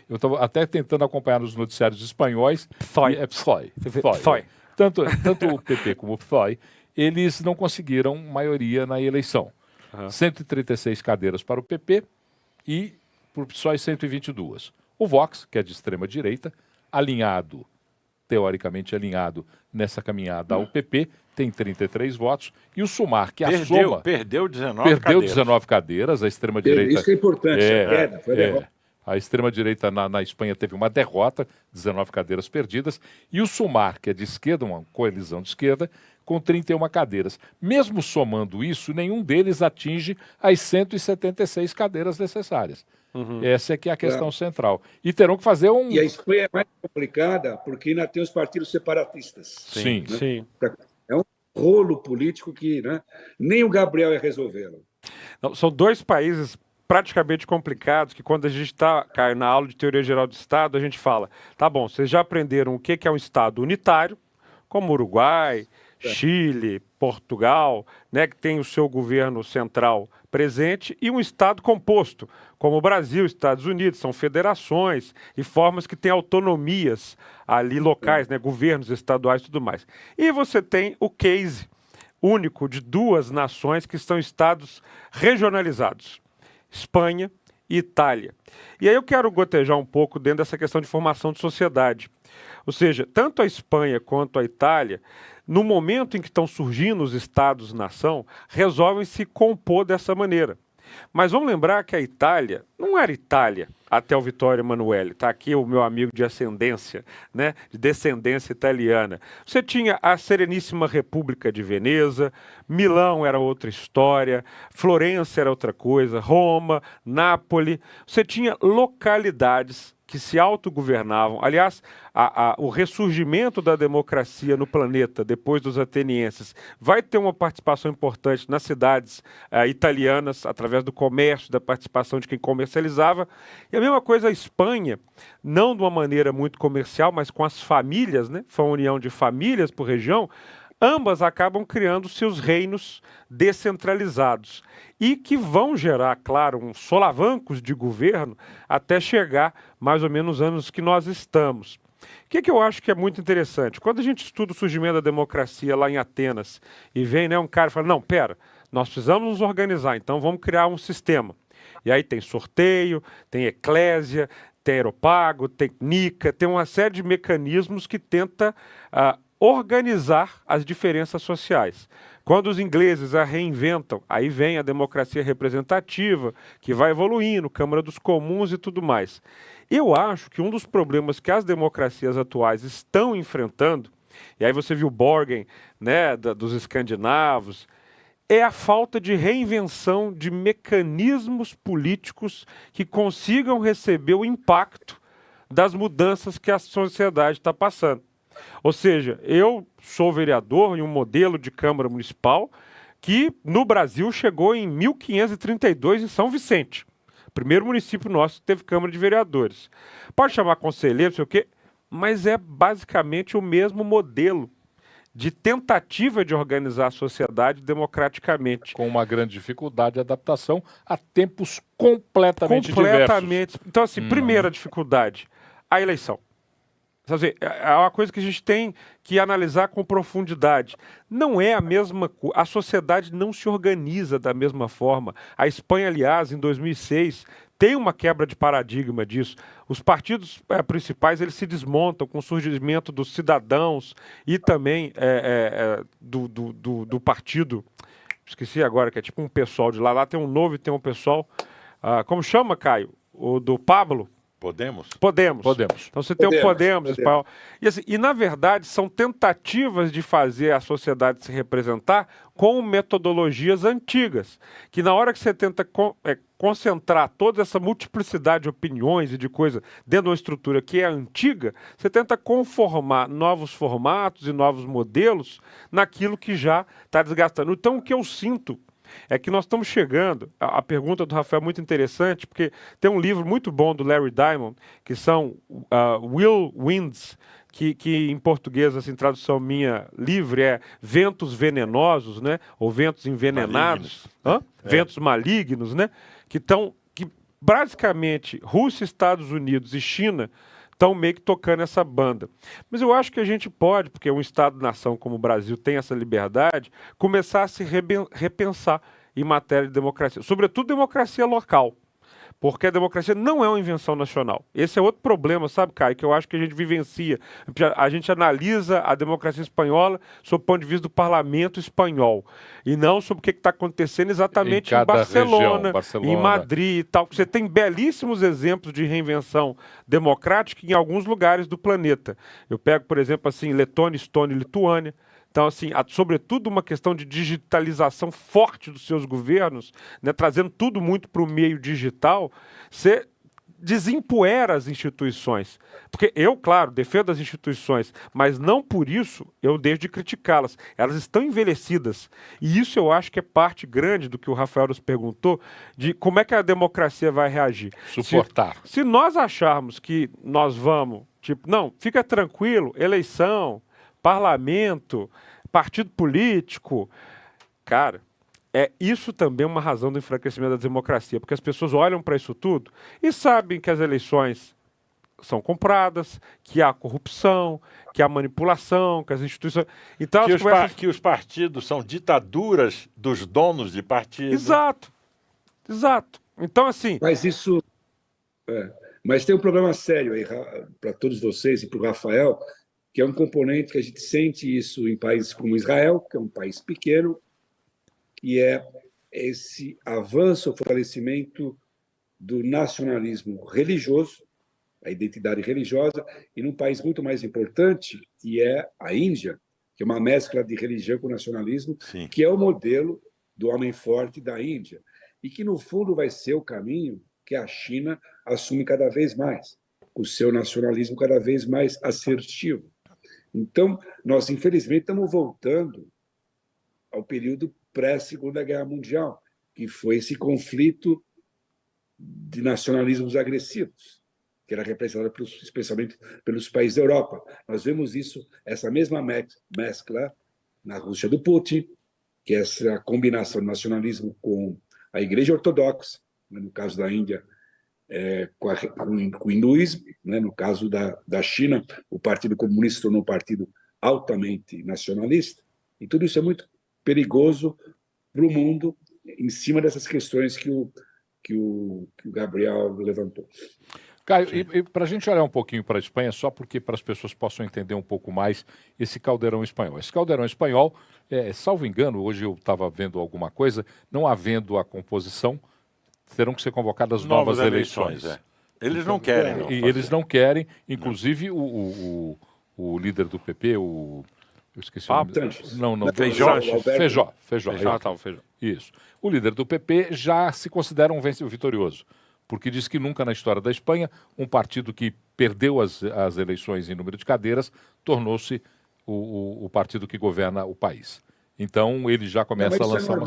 eu estava até tentando acompanhar nos noticiários espanhóis. PSOE. Tanto o PP como o PSOE, eles não conseguiram maioria na eleição. 136 cadeiras para o PP e para o PSOE 122. O Vox, que é de extrema-direita, teoricamente alinhado nessa caminhada ao PP, tem 33 votos. E o Sumar, que a soma... Perdeu 19 cadeiras. A extrema-direita... Isso que é importante. A extrema-direita na Espanha teve uma derrota, 19 cadeiras perdidas, e o Sumar, que é de esquerda, uma coalizão de esquerda, com 31 cadeiras. Mesmo somando isso, nenhum deles atinge as 176 cadeiras necessárias. Essa é que é a questão central. E terão que fazer E a Espanha é mais complicada porque ainda tem os partidos separatistas. Sim. É um rolo político que nem o Gabriel ia resolvê-lo. São dois países praticamente complicados, que quando a gente está, Caio, na aula de teoria geral do Estado, a gente fala, tá bom, vocês já aprenderam o que é um Estado unitário, como o Uruguai, Chile, Portugal, né, que tem o seu governo central presente, e um Estado composto, como o Brasil, Estados Unidos, são federações e formas que têm autonomias ali locais, né, governos estaduais e tudo mais. E você tem o case único de duas nações que são estados regionalizados, Espanha e Itália. E aí eu quero gotejar um pouco dentro dessa questão de formação de sociedade. Ou seja, tanto a Espanha quanto a Itália, no momento em que estão surgindo os estados-nação, resolvem se compor dessa maneira. Mas vamos lembrar que a Itália não era Itália até o Vittorio Emanuele. Está aqui o meu amigo de ascendência, né, de descendência italiana. Você tinha a Sereníssima República de Veneza, Milão era outra história, Florença era outra coisa, Roma, Nápoles. Você tinha localidades que se autogovernavam. Aliás, o ressurgimento da democracia no planeta, depois dos atenienses, vai ter uma participação importante nas cidades italianas, através do comércio, da participação de quem comercializava. E a mesma coisa a Espanha, não de uma maneira muito comercial, mas com as famílias, né? Foi uma união de famílias por região. Ambas acabam criando seus reinos descentralizados e que vão gerar, claro, uns solavancos de governo até chegar mais ou menos nos anos que nós estamos. O que eu acho que é muito interessante? Quando a gente estuda o surgimento da democracia lá em Atenas e vem, né, um cara e fala, não, pera, nós precisamos nos organizar, então vamos criar um sistema. E aí tem sorteio, tem eclésia, tem aeropago, tem nica, tem uma série de mecanismos que tenta organizar as diferenças sociais. Quando os ingleses a reinventam, aí vem a democracia representativa, que vai evoluindo, Câmara dos Comuns e tudo mais. Eu acho que um dos problemas que as democracias atuais estão enfrentando, e aí você viu Borgen, né, dos escandinavos, é a falta de reinvenção de mecanismos políticos que consigam receber o impacto das mudanças que a sociedade está passando. Ou seja, eu sou vereador em um modelo de Câmara Municipal que no Brasil chegou em 1532 em São Vicente. Primeiro município nosso que teve Câmara de Vereadores. Pode chamar conselheiro, não sei o quê, mas é basicamente o mesmo modelo de tentativa de organizar a sociedade democraticamente. Com uma grande dificuldade de adaptação a tempos completamente diversos. Então, assim, primeira dificuldade, a eleição. Quer dizer, é uma coisa que a gente tem que analisar com profundidade. Não é a mesma coisa, a sociedade não se organiza da mesma forma. A Espanha, aliás, em 2006, tem uma quebra de paradigma disso. Os partidos principais eles se desmontam com o surgimento dos cidadãos e também do partido, esqueci agora, que é tipo um pessoal de lá. Lá tem um novo e tem um pessoal, como chama, Caio? O do Pablo? Podemos. Então você tem o Podemos. Espanhol. E, assim, e, na verdade, são tentativas de fazer a sociedade se representar com metodologias antigas. Que na hora que você tenta concentrar toda essa multiplicidade de opiniões e de coisas dentro de uma estrutura que é antiga, você tenta conformar novos formatos e novos modelos naquilo que já está desgastando. Então, o que eu sinto é que nós estamos chegando, a pergunta do Rafael é muito interessante, porque tem um livro muito bom do Larry Diamond, que são Will Winds, que em português, assim, tradução minha livre é Ventos Venenosos, né? Ou Ventos Envenenados, Ventos Malignos, né? Que basicamente Rússia, Estados Unidos e China estão meio que tocando essa banda. Mas eu acho que a gente pode, porque um Estado-nação como o Brasil tem essa liberdade, começar a se repensar em matéria de democracia, sobretudo democracia local, porque a democracia não é uma invenção nacional. Esse é outro problema, sabe, Caio, que eu acho que a gente vivencia. A gente analisa a democracia espanhola sob o ponto de vista do parlamento espanhol, e não sobre o que está acontecendo exatamente em Barcelona, em Madrid e tal. Você tem belíssimos exemplos de reinvenção democrática em alguns lugares do planeta. Eu pego, por exemplo, assim, Letônia, Estônia e Lituânia. Então, assim, sobretudo uma questão de digitalização forte dos seus governos, né, trazendo tudo muito para o meio digital, você desempoeira as instituições. Porque eu, claro, defendo as instituições, mas não por isso eu deixo de criticá-las. Elas estão envelhecidas. E isso eu acho que é parte grande do que o Rafael nos perguntou, de como é que a democracia vai reagir. Suportar. Se nós acharmos que nós vamos, tipo, não, fica tranquilo, eleição, parlamento, partido político. Cara, isso também é uma razão do enfraquecimento da democracia, porque as pessoas olham para isso tudo e sabem que as eleições são compradas, que há corrupção, que há manipulação, que as instituições... Então, que os partidos são ditaduras dos donos de partido. Exato. Então, assim... Mas isso... Mas tem um problema sério aí para todos vocês e para o Rafael, que é um componente que a gente sente isso em países como Israel, que é um país pequeno, que é esse avanço, o fortalecimento do nacionalismo religioso, a identidade religiosa, e num país muito mais importante, que é a Índia, que é uma mescla de religião com nacionalismo, Sim. que é o modelo do homem forte da Índia, e que, no fundo, vai ser o caminho que a China assume cada vez mais, o seu nacionalismo cada vez mais assertivo. Então, nós, infelizmente, estamos voltando ao período pré-Segunda Guerra Mundial, que foi esse conflito de nacionalismos agressivos, que era representado especialmente pelos países da Europa. Nós vemos essa mesma mescla na Rússia do Putin, que é essa combinação de nacionalismo com a Igreja Ortodoxa, no caso da Índia, com o hinduísmo, no caso da China, o Partido Comunista se tornou um partido altamente nacionalista, e tudo isso é muito perigoso para o mundo, em cima dessas questões que o Gabriel levantou. Caio, e para a gente olhar um pouquinho para a Espanha, só porque para as pessoas possam entender um pouco mais esse caldeirão espanhol. Esse caldeirão espanhol, salvo engano, hoje eu estava vendo alguma coisa, não havendo a composição, terão que ser convocadas novas eleições. Eles não querem. Eles não querem, inclusive o líder do PP, eu esqueci o nome. Feijó. Isso. O líder do PP já se considera um vencedor vitorioso, porque diz que nunca na história da Espanha um partido que perdeu as eleições em número de cadeiras tornou-se o partido que governa o país. Então ele já começa a lançar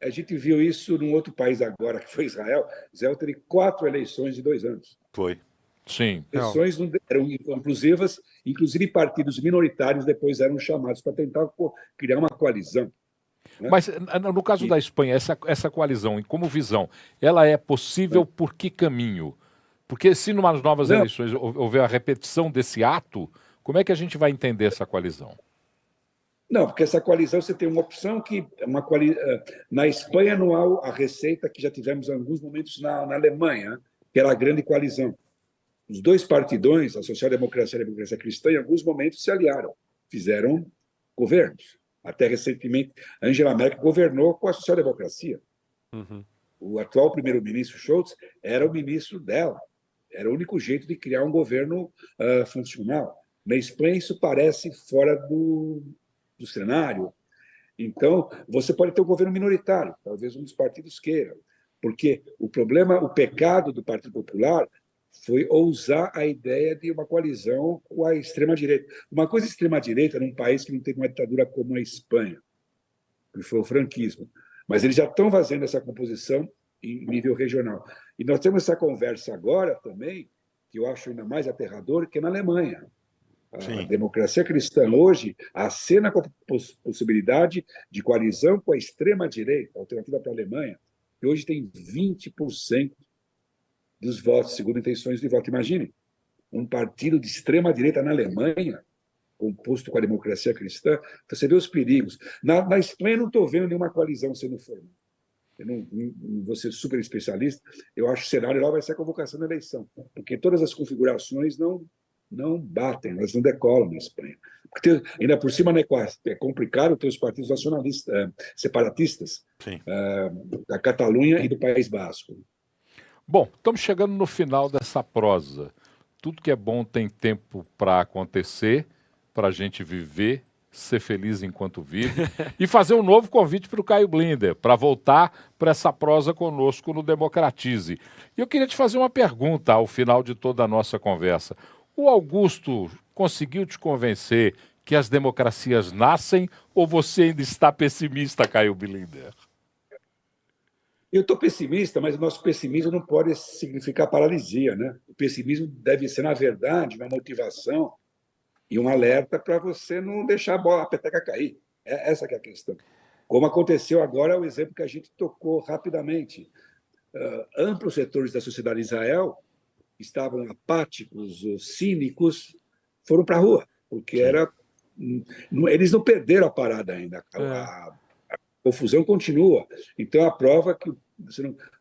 A gente viu isso num outro país agora, que foi Israel. Israel teve 4 eleições em 2 anos. Foi. Sim. Eleições não eram inclusivas, inclusive partidos minoritários depois eram chamados para tentar criar uma coalizão. Né? Mas no caso da Espanha, essa coalizão, como visão, ela é possível por que caminho? Porque se numas novas eleições houver a repetição desse ato, como é que a gente vai entender essa coalizão? Não, porque essa coalizão você tem uma opção que na Espanha não há a receita que já tivemos em alguns momentos na Alemanha, que era a grande coalizão. Os 2 partidões, a social-democracia e a democracia cristã, em alguns momentos se aliaram, fizeram governos. Até recentemente, Angela Merkel governou com a social-democracia. Uhum. O atual primeiro-ministro Scholz era o ministro dela. Era o único jeito de criar um governo funcional. Na Espanha, isso parece fora do cenário. Então, você pode ter um governo minoritário, talvez um dos partidos queira, porque o pecado do Partido Popular foi ousar a ideia de uma coalizão com a extrema-direita. Uma coisa extrema-direita num país que não tem uma ditadura como a Espanha, que foi o franquismo. Mas eles já estão fazendo essa composição em nível regional. E nós temos essa conversa agora também, que eu acho ainda mais aterrador, que é na Alemanha. A democracia cristã hoje acena com a possibilidade de coalizão com a extrema-direita, alternativa para a Alemanha, que hoje tem 20% dos votos, segundo intenções de voto. Imagine, um partido de extrema-direita na Alemanha, composto com a democracia cristã. Então, você vê os perigos. Na Espanha, não estou vendo nenhuma coalizão sendo formada. Eu não vou ser super especialista, eu acho que o cenário lá vai ser a convocação da eleição, porque todas as configurações não batem, elas não decolam na Espanha. Porque ainda por cima é complicado ter os partidos nacionalistas, separatistas da Catalunha e do País Basco. Bom, estamos chegando no final dessa prosa. Tudo que é bom tem tempo para acontecer, para a gente viver, ser feliz enquanto vive e fazer um novo convite para o Caio Blinder, para voltar para essa prosa conosco no Democratize. E eu queria te fazer uma pergunta ao final de toda a nossa conversa. O Augusto conseguiu te convencer que as democracias nascem ou você ainda está pessimista, Caio Blinder? Eu estou pessimista, mas o nosso pessimismo não pode significar paralisia, né? O pessimismo deve ser, na verdade, uma motivação e um alerta para você não deixar a peteca cair. Essa que é a questão. Como aconteceu agora, o exemplo que a gente tocou rapidamente. Amplos setores da sociedade de Israel estavam apáticos, cínicos, foram para a rua, porque eles não perderam a parada ainda. A confusão continua. Então, a prova que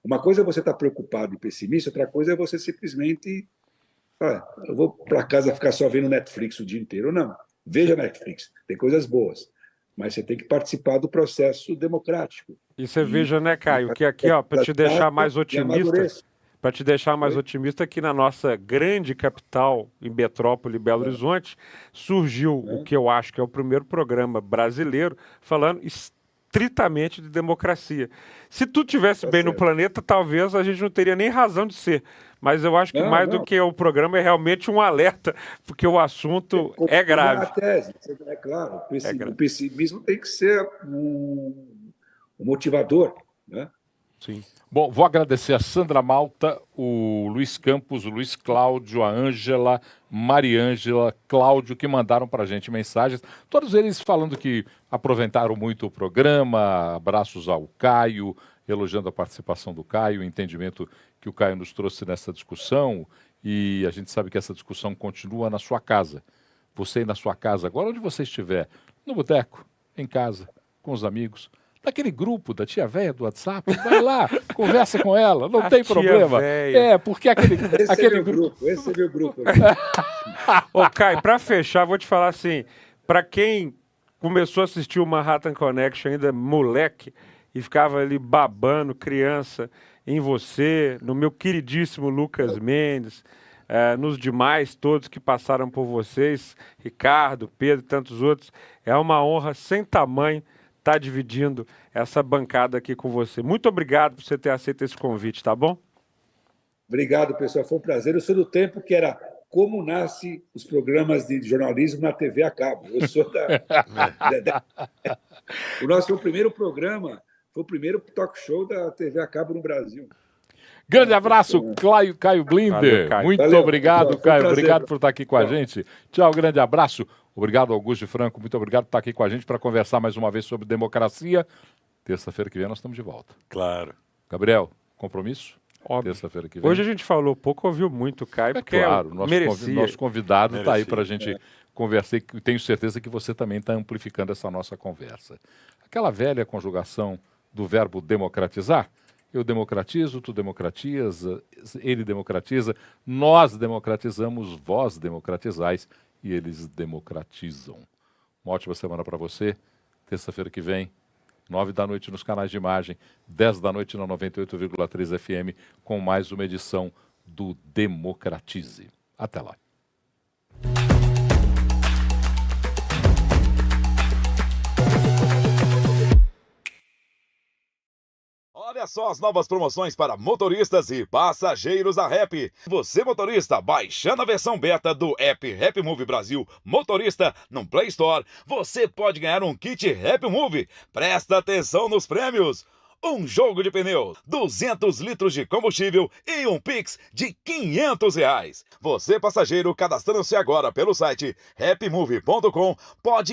uma coisa é você estar preocupado e pessimista, outra coisa é você simplesmente... eu vou para casa ficar só vendo Netflix o dia inteiro. Não, veja Netflix, tem coisas boas, mas você tem que participar do processo democrático. E você veja, né, Caio, que aqui, para te deixar mais otimista, aqui na nossa grande capital, em Metrópole, Belo Horizonte, surgiu o que eu acho que é o primeiro programa brasileiro falando estritamente de democracia. Se tudo estivesse bem no planeta, talvez a gente não teria nem razão de ser. Mas eu acho que do que o programa é realmente um alerta, porque o assunto é grave. A tese, é claro. O pessimismo tem que ser um motivador, né? Sim. Bom, vou agradecer a Sandra Malta, o Luiz Campos, o Luiz Cláudio, a Ângela, Mariângela, Cláudio, que mandaram para a gente mensagens. Todos eles falando que aproveitaram muito o programa, abraços ao Caio, elogiando a participação do Caio, o entendimento que o Caio nos trouxe nessa discussão. E a gente sabe que essa discussão continua na sua casa. Você aí na sua casa, agora onde você estiver, no boteco, em casa, com os amigos, naquele grupo da tia véia do WhatsApp, vai lá, conversa com ela, não tem problema. Véia. Porque aquele grupo. Esse é meu grupo. Ô, Caio, para fechar, vou te falar assim, para quem começou a assistir o Manhattan Connection ainda moleque e ficava ali babando, criança, em você, no meu queridíssimo Lucas Mendes, nos demais todos que passaram por vocês, Ricardo, Pedro e tantos outros, é uma honra sem tamanho estar dividindo essa bancada aqui com você. Muito obrigado por você ter aceito esse convite, tá bom? Obrigado, pessoal. Foi um prazer. Eu sou do tempo que era como nasce os programas de jornalismo na TV a cabo. Eu sou O nosso primeiro programa foi o primeiro talk show da TV a cabo no Brasil. Grande abraço, Caio Blinder. Valeu, Caio. Muito obrigado, Caio. Obrigado por estar aqui com a gente. Tchau, grande abraço. Obrigado, Augusto Franco. Muito obrigado por estar aqui com a gente para conversar mais uma vez sobre democracia. Terça-feira que vem nós estamos de volta. Claro. Gabriel, compromisso? Óbvio. Terça-feira que vem. Hoje a gente falou pouco, ouviu muito, Caio, porque claro, nosso convidado está aí para a gente conversar e tenho certeza que você também está amplificando essa nossa conversa. Aquela velha conjugação do verbo democratizar, eu democratizo, tu democratiza, ele democratiza, nós democratizamos, vós democratizais e eles democratizam. Uma ótima semana para você. Terça-feira que vem, 9 da noite nos canais de imagem, 10 da noite na 98,3 FM, com mais uma edição do Democratize. Até lá. Olha só as novas promoções para motoristas e passageiros da Rap. Você, motorista, baixando a versão beta do app Rap Move Brasil Motorista no Play Store, você pode ganhar um kit Rap Move. Presta atenção nos prêmios. Um jogo de pneu, 200 litros de combustível e um Pix de R$500. Você, passageiro, cadastrando-se agora pelo site rapmove.com, pode